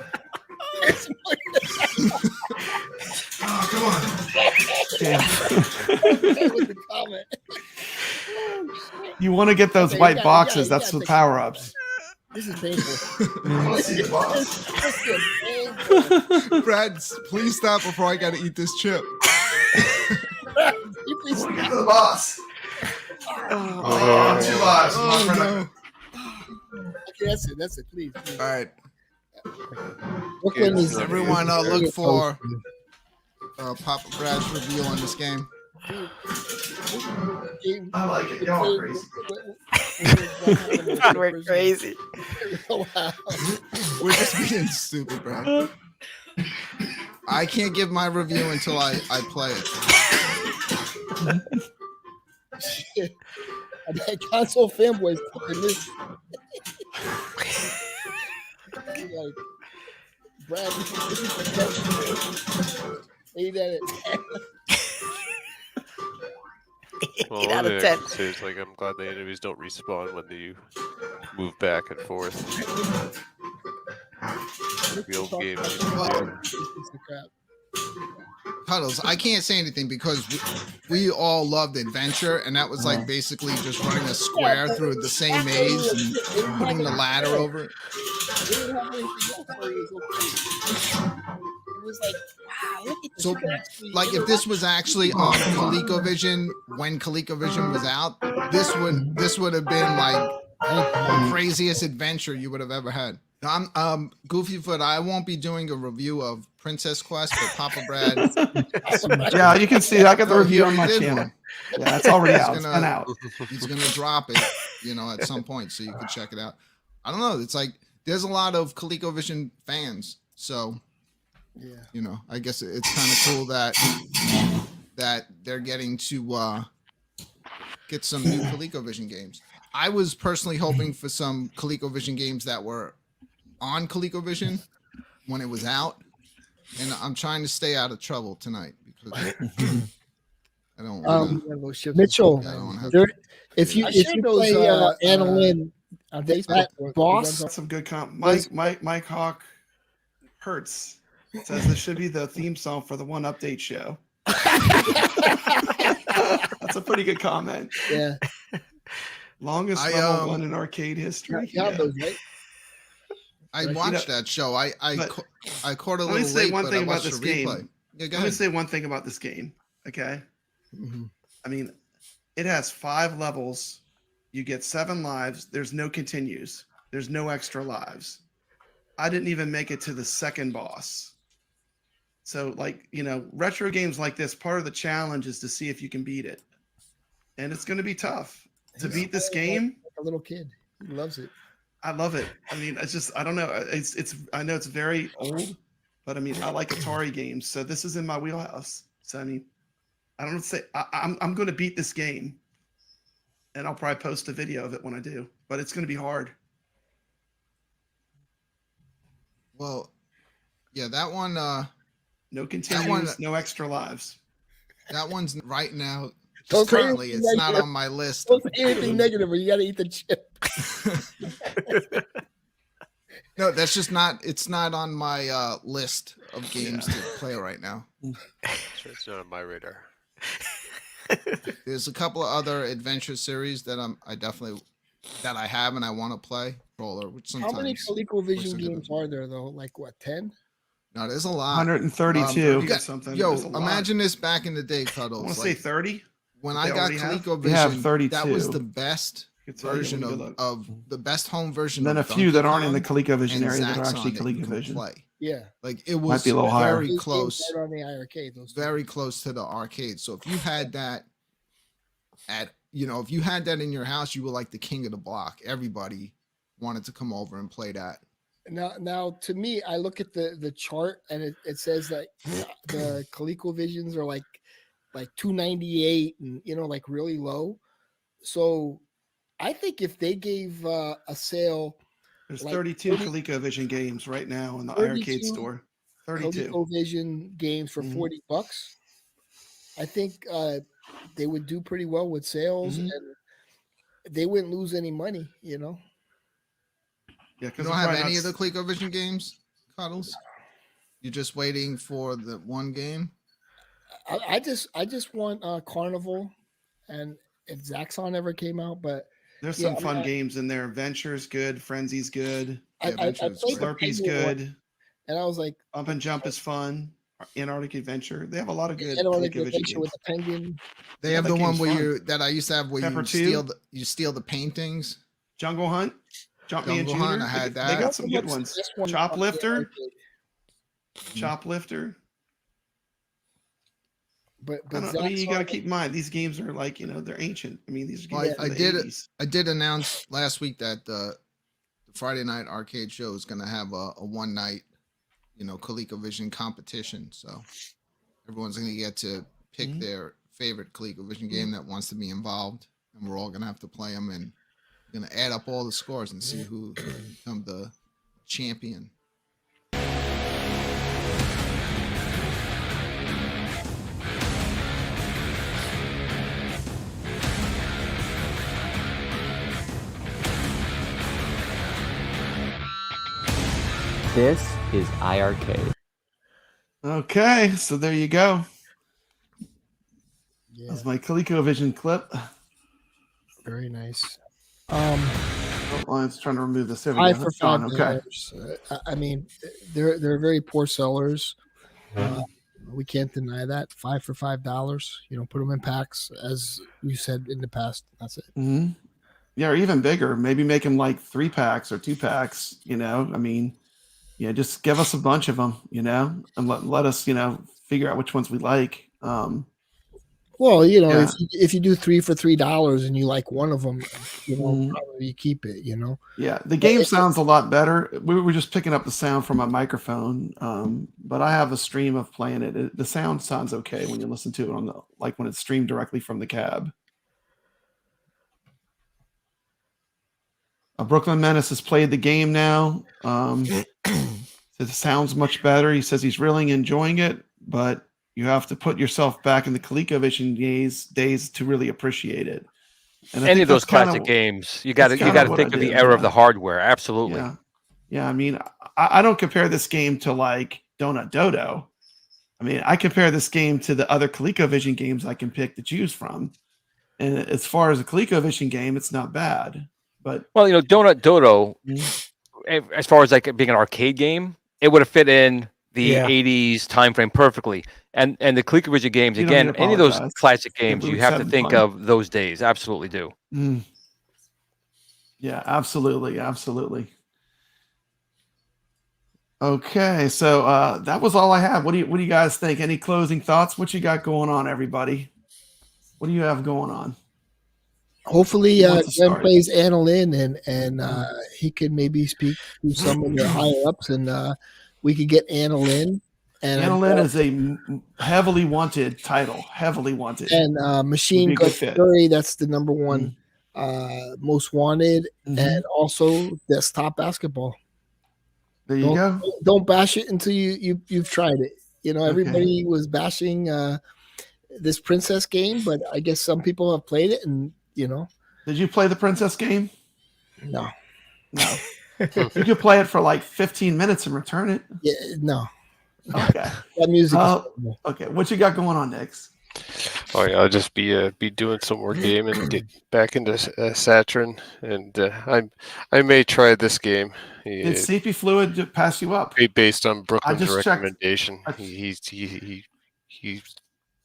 Oh, come on. The comment. You want to get those Okay, white you boxes. gotta That's the take power ups. This is painful. Let's see the box. This is painful. Brad, please stop before I gotta eat this chip. You please Get to the boss. Oh, 2 lives. Oh, no. Okay, that's it. Please. All right, Brooklyn is everyone, look for Papa Brad's review on this game. I like it. Y'all are crazy. God, we're crazy. Wow. We're just being stupid, Brad. I can't give my review until I play it. Shit. I bet console fanboys fucking this. Like, Brad, ain't that it? Well, 8 out one of thing I 10. can say is, like, I'm glad the enemies don't respawn when you move back and forth. The old game used to do. Puddles, I can't say anything because we all loved adventure, and that was like basically just running a square through the same maze and putting the ladder over it. It was like, wow, look at this. So, like, if this was actually on ColecoVision when ColecoVision was out, this would have been like the craziest adventure you would have ever had. I'm Goofyfoot. I won't be doing a review of Princess Quest, but Papa Brad. Yeah, you can see. I got the Oh, review he on my did channel. one. Yeah, it's already out. He's It's been out. He's gonna drop it, at some point, so you can check it out. I don't know. It's like there's a lot of ColecoVision fans, so yeah, I guess it's kind of cool that they're getting to get some new ColecoVision games. I was personally hoping for some ColecoVision games that were on ColecoVision when it was out, and I'm trying to stay out of trouble tonight because I don't want Mitchell, if you those, play Anna Lynn on Facebook, that boss, that's some good comp. Mike Hawk Hertz says this should be the theme song for the One Update show. That's a pretty good comment. Yeah. Longest level 1 in arcade history. Right? I watched that show. I caught a little late, say one but thing I about watched this the replay. game. Yeah, go Let me ahead. say one thing about this game. Okay. Mm-hmm. I mean, it has 5 levels. You get 7 lives. There's no continues. There's no extra lives. I didn't even make it to the second boss. So, like, retro games like this, part of the challenge is to see if you can beat it. And it's going to be tough to beat this game. Like a little kid, he loves it. I love it. I mean, it's just, I don't know. I know it's very old, but I mean, I like Atari games. So this is in my wheelhouse. So, I mean, I don't say I'm going to beat this game, and I'll probably post a video of it when I do, but it's going to be hard. Well, yeah, that one, no continues, no extra lives. That one's right now. Don't say Currently, anything it's not negative. on my list. Don't say anything negative, or you got to eat the chip. No, that's just not. It's not on my list of games to play right now. It's not on my radar. There's a couple of other adventure series that I have and I want to play. Roller, which sometimes. How many ColecoVision games are there though? Like what, 10? No, there's a lot. 132 or something. Yo, imagine this back in the day, Cuddles. I want to say 30. When I got ColecoVision, that was the best version of the best home version. And then of a few that aren't in the ColecoVision area that are actually ColecoVision. Play. Yeah, like it was might be a little very higher. close. Right on the iiRcade, very close to the arcade. So if you had that if you had that in your house, you were like the king of the block. Everybody wanted to come over and play that. Now, to me, I look at the chart and it says that the ColecoVisions are like 298 and like really low. So I think if they gave a sale, there's 32 ColecoVision games right now in the iiRcade store. 32 ColecoVision games for $40. I think they would do pretty well with sales, and they wouldn't lose any money. Yeah, because you don't have any of the ColecoVision games, Cuddles. You're just waiting for the one game. I just want Carnival, and if Zaxxon ever came out, but there's some fun games in there. Venture's good, Frenzy's good, Slurpee's good, and I was like, Bump and Jump is fun. Antarctic Adventure. They have a lot of good Antarctic Adventure with the penguin. They have the one where I used to have where you steal the paintings. Jungle Hunt, Jumpman Jr. Hunt, I had that. They got some good ones. Choplifter. But I mean, you got to keep in mind these games are like they're ancient. I mean, these games. I did announce last week that the Friday night arcade show is going to have a one night, ColecoVision competition. So everyone's going to get to pick their favorite ColecoVision game that wants to be involved, and we're all going to have to play them and going to add up all the scores and see who become the champion. This is iiRcade. Okay, so there you go. Yeah. That's my ColecoVision clip. Very nice. I was trying to remove this. There we $5 go. for $5. Okay. I mean, they're very poor sellers. We can't deny that. $5 for $5. Put them in packs, as you said in the past. That's it. Mm-hmm. Yeah, or even bigger. Maybe make them like 3 packs or 2 packs. I mean, just give us a bunch of them. And let us figure out which ones we like. Well, if you do 3 for $3 and you like one of them, probably you keep it. Yeah, the game sounds a lot better. We were just picking up the sound from my microphone, but I have a stream of playing it. The sound sounds okay when you listen to it when it's streamed directly from the cab. Brooklyn Menace has played the game now. It sounds much better. He says he's really enjoying it, but you have to put yourself back in the ColecoVision days to really appreciate it. And any of those classic games, you got to think of the era of the hardware. Absolutely. Yeah. I mean, I don't compare this game to like Donut Dodo. I mean, I compare this game to the other ColecoVision games I can pick to choose from. And as far as a ColecoVision game, it's not bad. But Donut Dodo, as far as like being an arcade game, it would have fit in the 80s time frame perfectly. And the ColecoVision games, again, any of those classic games, you have to think of those days. Absolutely do. Yeah, absolutely. Okay, so that was all I have. What do you guys think? Any closing thoughts? What you got going on, everybody? What do you have going on? Hopefully, Glenn plays Annalyn, and he could maybe speak to some of the higher ups, and we could get Annalyn. And Annalyn is a heavily wanted title, heavily wanted. And Machine Gun Fury, that's the number one most wanted, and also desktop basketball. There you go. Don't bash it until you've tried it. Everybody was bashing this Princess game, but I guess some people have played it, and Did you play the Princess game? No. You could play it for like 15 minutes and return it. Yeah, no. Okay. That music. Okay. What you got going on next? Oh yeah, I'll just be doing some more gaming, back into Saturn, and I may try this game. Did CP Fluid pass you up? Based on Brooklyn's just recommendation, he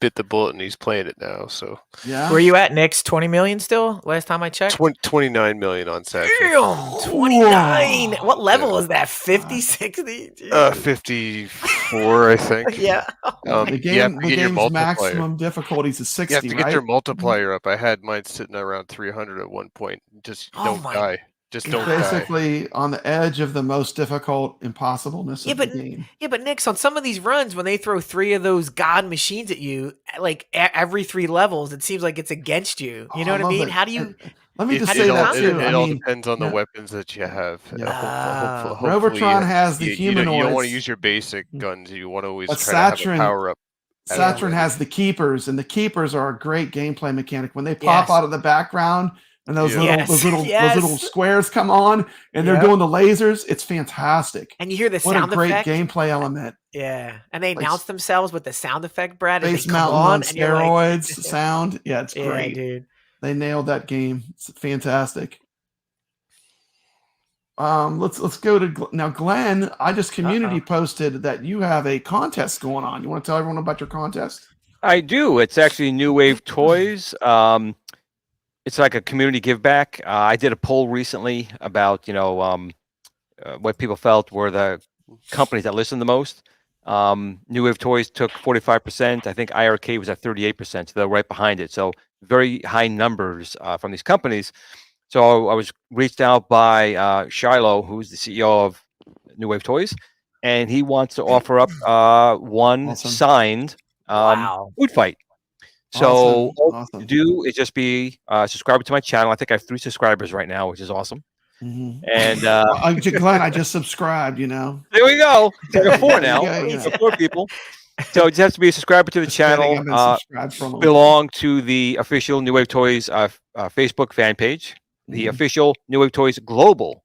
bit the bullet and he's playing it now. So where are you at, Nick's 20 million still? Last time I checked, 29 million on Saturn. Damn, 29. What level is that? 50, 60? 54, I think. Yeah. The game's maximum difficulties is 60. You have to get your multiplier up. I had mine sitting around 300 at one point. Just don't die. Just don't basically on the edge of the most difficult impossibleness of the game. Yeah, but Nick's on some of these runs, when they throw 3 of those god machines at you, like every 3 levels, it seems like it's against you. You know what I mean? How do you? Let me just say that too. It all depends on the weapons that you have. Hopefully, Robotron has the humanoids. You don't want to use your basic guns. You want to always try to have a power up. Saturn has the keepers, and the keepers are a great gameplay mechanic. When they pop out of the background and those little squares come on, and they're doing the lasers, it's fantastic. And you hear the what sound a great effect. gameplay element. Yeah, and they announce themselves with the sound effect, Brad. Space Mountain on steroids sound. Yeah, it's great, dude. They nailed that game. It's fantastic. Let's go to now, Glenn. I just community posted that you have a contest going on. You want to tell everyone about your contest? I do. It's actually New Wave Toys. It's like a community give back. I did a poll recently about what people felt were the companies that listened the most. New Wave Toys took 45%. I think iiRcade was at 38%. So they're right behind it. So very high numbers from these companies. So I was reached out by Shiloh, who's the CEO of New Wave Toys, and he wants to offer up one signed food fight. So all you do is just be subscribed to my channel. I think I have 3 subscribers right now, which is awesome. And Glenn, I just subscribed. There we go. I got 4 now. 4 people. So it just has to be a subscriber to the channel. Belong to the official New Wave Toys Facebook fan page, the official New Wave Toys global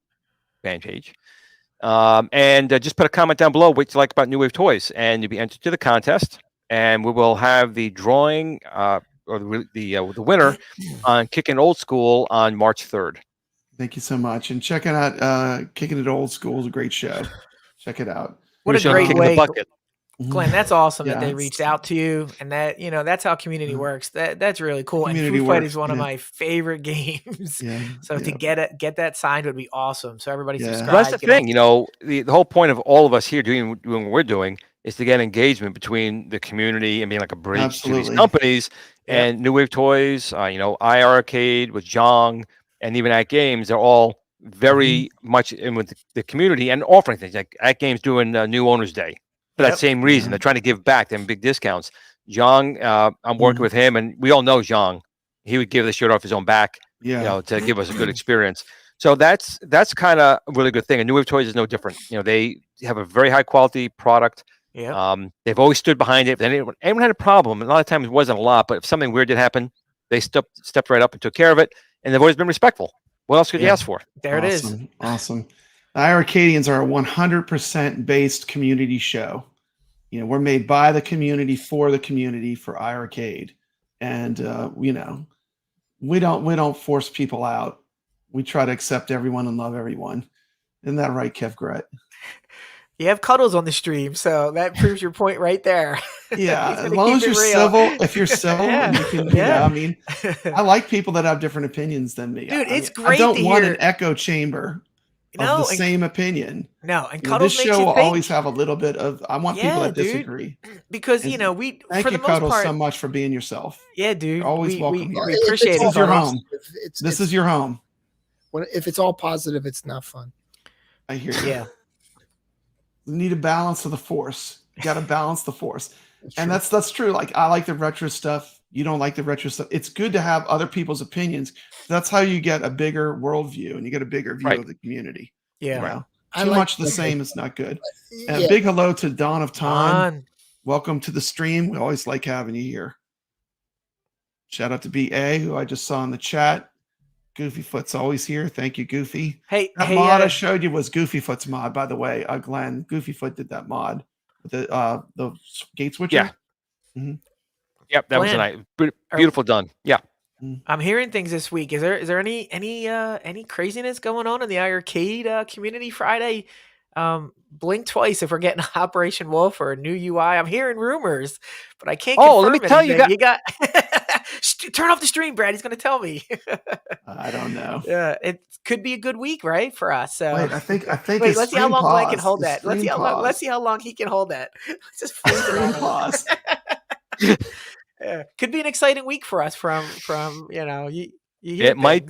fan page, and just put a comment down below what you like about New Wave Toys, and you'll be entered to the contest. And we will have the drawing or the winner on Kicking Old School on March 3rd. Thank you so much. And checking out Kicking It Old School is a great show. Check it out. What a great way. Glenn, that's awesome that they it's- reached out to you, and that that's how community works. That's really cool. Community And Food Fight works, is one of yeah. my favorite games. So to get that signed would be awesome. So everybody subscribe. Well, that's the thing, the whole point of all of us here doing what we're doing is to get engagement between the community and being like a bridge to these companies. And New Wave Toys, iiRcade with Zhang, and even At Games, they're all very much in with the community and offering things. Like At Games doing New Owners Day for that same reason. They're trying to give back them big discounts. Zhang, I'm working with him, and we all know Zhang. He would give the shirt off his own back, to give us a good experience. So that's kind of a really good thing. And New Wave Toys is no different. They have a very high quality product. They've always stood behind it. If anyone had a problem, a lot of times it wasn't a lot, but if something weird did happen, they stepped right up and took care of it. And they've always been respectful. What else could you ask for? There it is. Awesome. The iiRcadians are a 100% based community show. We're made by the community for iiRcade. And we don't force people out. We try to accept everyone and love everyone. Isn't that right, Kev Gret? You have Cuddles on the stream, so that proves your point right there. Yeah, as long as you're civil. If you're civil, you can. I like people that have different opinions than me. Dude, it's great. I don't want an echo chamber of the same opinion. No, and Cuddles this show will always have a little bit of. I want people that disagree, because we. Thank for you, the most Cuddles, part, so much for being yourself. Yeah, dude, you're always welcome. We appreciate it. This is your home. This is your home. If it's all positive, it's not fun. I hear you. Yeah. You need a balance of the force. You got to balance the force. And that's true. Like, I like the retro stuff. You don't like the retro stuff. It's good to have other people's opinions. That's how you get a bigger worldview and you get a bigger view of the community. Yeah. Too much the same is not good. And a big hello to Dawn of Time. Welcome to the stream. We always like having you here. Shout out to BA, who I just saw in the chat. Goofyfoot's always here. Thank you, Goofy. That mod I showed you was Goofyfoot's mod, by the way. Glenn, Goofyfoot did that mod with the gate switcher. Yeah. Yep, that was a nice, beautiful done. Yeah. I'm hearing things this week. Is there any craziness going on in the iArcade community Friday? Blink twice if we're getting Operation Wolf or a new UI. I'm hearing rumors, but I can't. Oh, let me tell you, you got turn off the stream, Brad. He's going to tell me. I don't know. Yeah, it could be a good week, right, for us. So wait, I think. Wait, let's see how long Blake can hold that. Let's see how long he can hold that. Let's just freeze it on pause. Yeah, could be an exciting week for us. From you hear it might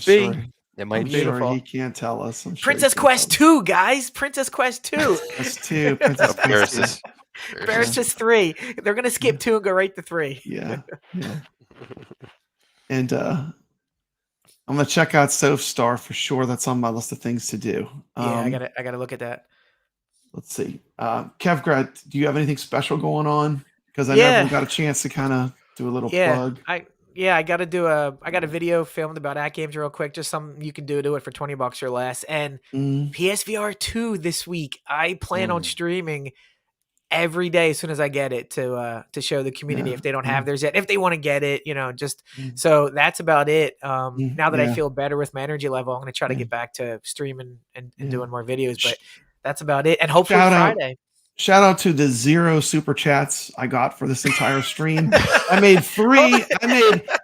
be. It might I'm be. Sure he can't tell us. I'm sure Princess Quest 2, guys. Princess Quest 2. That's 2. Princess Quest 2. Barristas 3. They're gonna skip 2 and go right to 3. Yeah. And I'm gonna check out Star for sure. That's on my list of things to do. I gotta look at that. Let's see. Kevgrad, do you have anything special going on? Because I never got a chance to kind of do a little plug. I got a video filmed about at games real quick. Just something you can do it for $20 or less. And PSVR 2 this week. I plan on streaming every day as soon as I get it to show the community if they don't have theirs yet. If they want to get it, so that's about it. Now that I feel better with my energy level, I'm gonna try to get back to streaming and doing more videos. But that's about it. And hopefully Friday. Shout out to the 0 super chats I got for this entire stream. I made 3.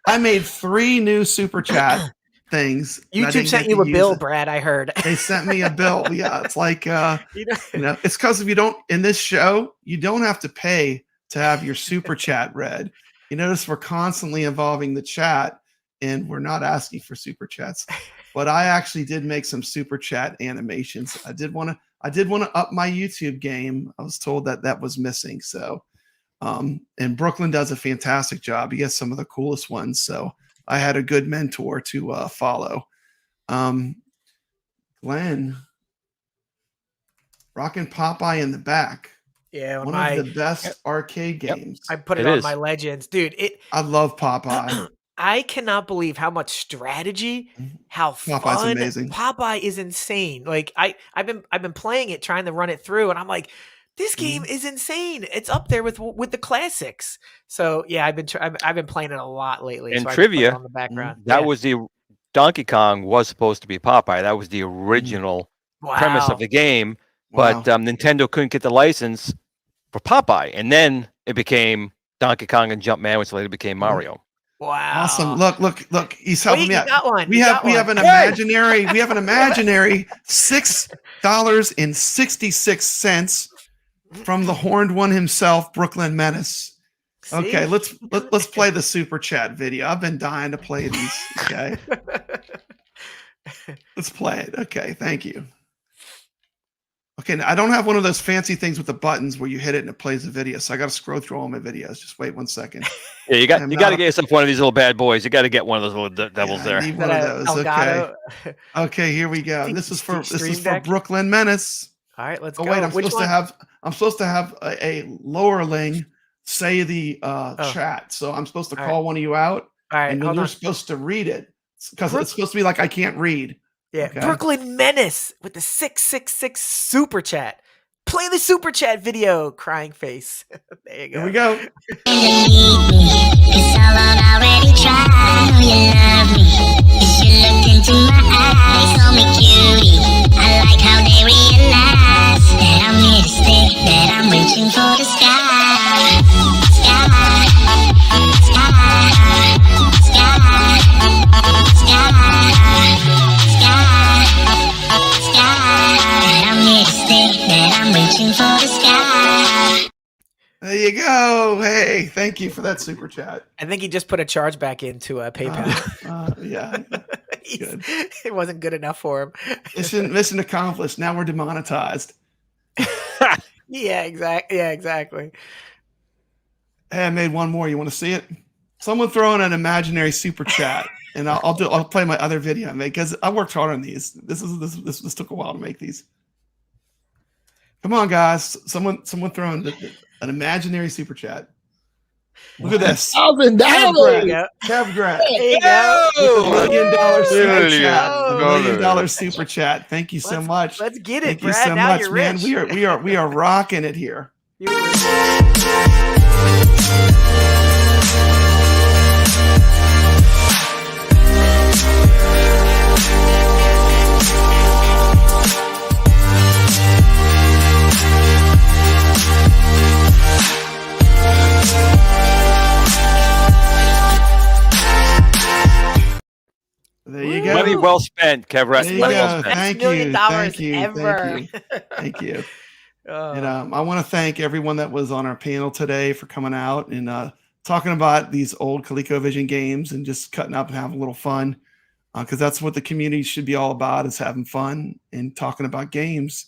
I made 3 new super chat things. YouTube sent you a bill, Brad. I heard they sent me a bill. Yeah, it's like it's because if you don't in this show, you don't have to pay to have your super chat read. You notice we're constantly evolving the chat, and we're not asking for super chats. But I actually did make some super chat animations. I did want to up my YouTube game. I was told that was missing. So, and Brooklyn does a fantastic job. He has some of the coolest ones. So I had a good mentor to follow. Glenn, rocking Popeye in the back. Yeah, one of the best arcade games. I put it on my Legends, dude. I love Popeye. I cannot believe how much strategy, how Popeye's fun. amazing. Popeye is insane. Like I've been playing it, trying to run it through, and I'm like, this game is insane. It's up there with the classics. So yeah, I've been playing it a lot lately. And so trivia, on the background. That was the Donkey Kong was supposed to be Popeye. That was the original premise of the game, but Nintendo couldn't get the license for Popeye, and then it became Donkey Kong and Jumpman, which later became Mario. Wow! Awesome! Look! He's helping me out. Got one. We have an imaginary $6.66 from the horned one himself, Brooklyn Menace. See? Okay, let's play the super chat video. I've been dying to play these. Okay, let's play it. Okay, thank you. Okay, now I don't have one of those fancy things with the buttons where you hit it and it plays the video, so I got to scroll through all my videos. Just wait 1 second. Yeah, you got to get yourself one of these little bad boys. You got to get one of those little devils there. I need one of those. Okay. Okay, here we go. This is for Brooklyn Menace. All right, let's go. Wait, I'm supposed to have a lowerling say the chat. So I'm supposed to call one of you out. All right, and then you're supposed to read it because it's supposed to be like I can't read. Yeah, okay. Brooklyn Menace with the 666 super chat. Play the super chat video, crying face. There you go. Here we go. There you go. Hey, thank you for that super chat. I think he just put a charge back into PayPal. Yeah. Good. It wasn't good enough for him. Mission accomplished. Now we're demonetized. Yeah, exactly. Hey, I made one more. You want to see it? Someone throw in an imaginary super chat, and I'll play my other video because I worked hard on these. This took a while to make these. Come on, guys! Someone throw in an imaginary super chat. Look at this. $1,000. Kevgrad. There you go. $1 million super chat. $1 million super chat. Thank you so much. Let's get it, Thank Brad. you so now much, you're man. rich. We are rocking it here. money well spent, Kevret. There you Money go. well spent. Thank $1 you. million Thank you. ever. Thank you. Thank you. Oh. And I want to thank everyone that was on our panel today for coming out and talking about these old ColecoVision games and just cutting up and having a little fun, because that's what the community should be all about, is having fun and talking about games.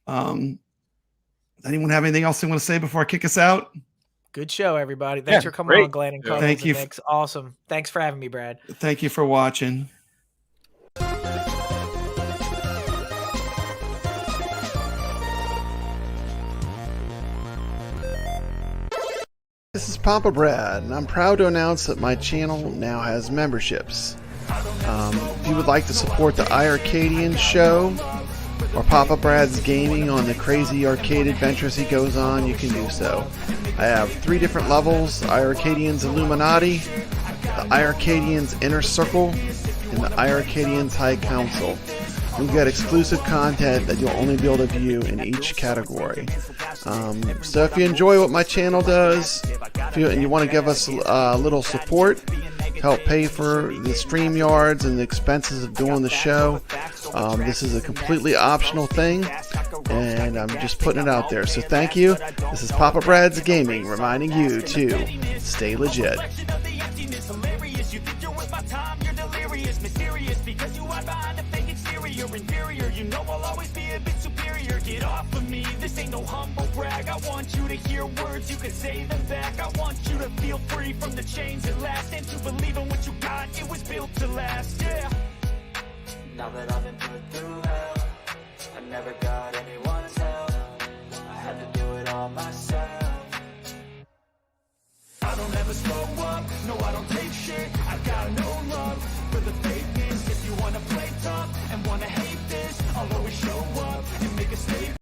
Anyone have anything else they want to say before I kick us out? Good show, everybody. Thanks for coming on, Glenn and Cuddles. Thank you. Nick. Awesome. Thanks for having me, Brad. Thank you for watching. This is Papa Brad, and I'm proud to announce that my channel now has memberships. If you would like to support the iiRcadian show or Papa Brad's gaming on the crazy arcade adventures he goes on, you can do so. I have 3 different levels: iiRcadian's Illuminati, the iiRcadian's Inner Circle, and the iiRcadian's High Council. You'll get exclusive content that you'll only be able to view in each category. So if you enjoy what my channel does, and you want to give us a little support, help pay for the StreamYards and the expenses of doing the show, this is a completely optional thing, and I'm just putting it out there. So thank you. This is Papa Brad's Gaming, reminding you to stay legit. Inferior, you know I'll always be a bit superior. Get off of me, this ain't no humble brag. I want you to hear words, you can say them back. I want you to feel free from the chains at last, and to believe in what you got, it was built to last, yeah. Now that I've been put through hell, I never got anyone's help. I had to do it all myself. I don't ever slow up, no I don't take shit. I got no love for the fakeness. If you wanna play tough and wanna hate this, I'll always show up and make a statement.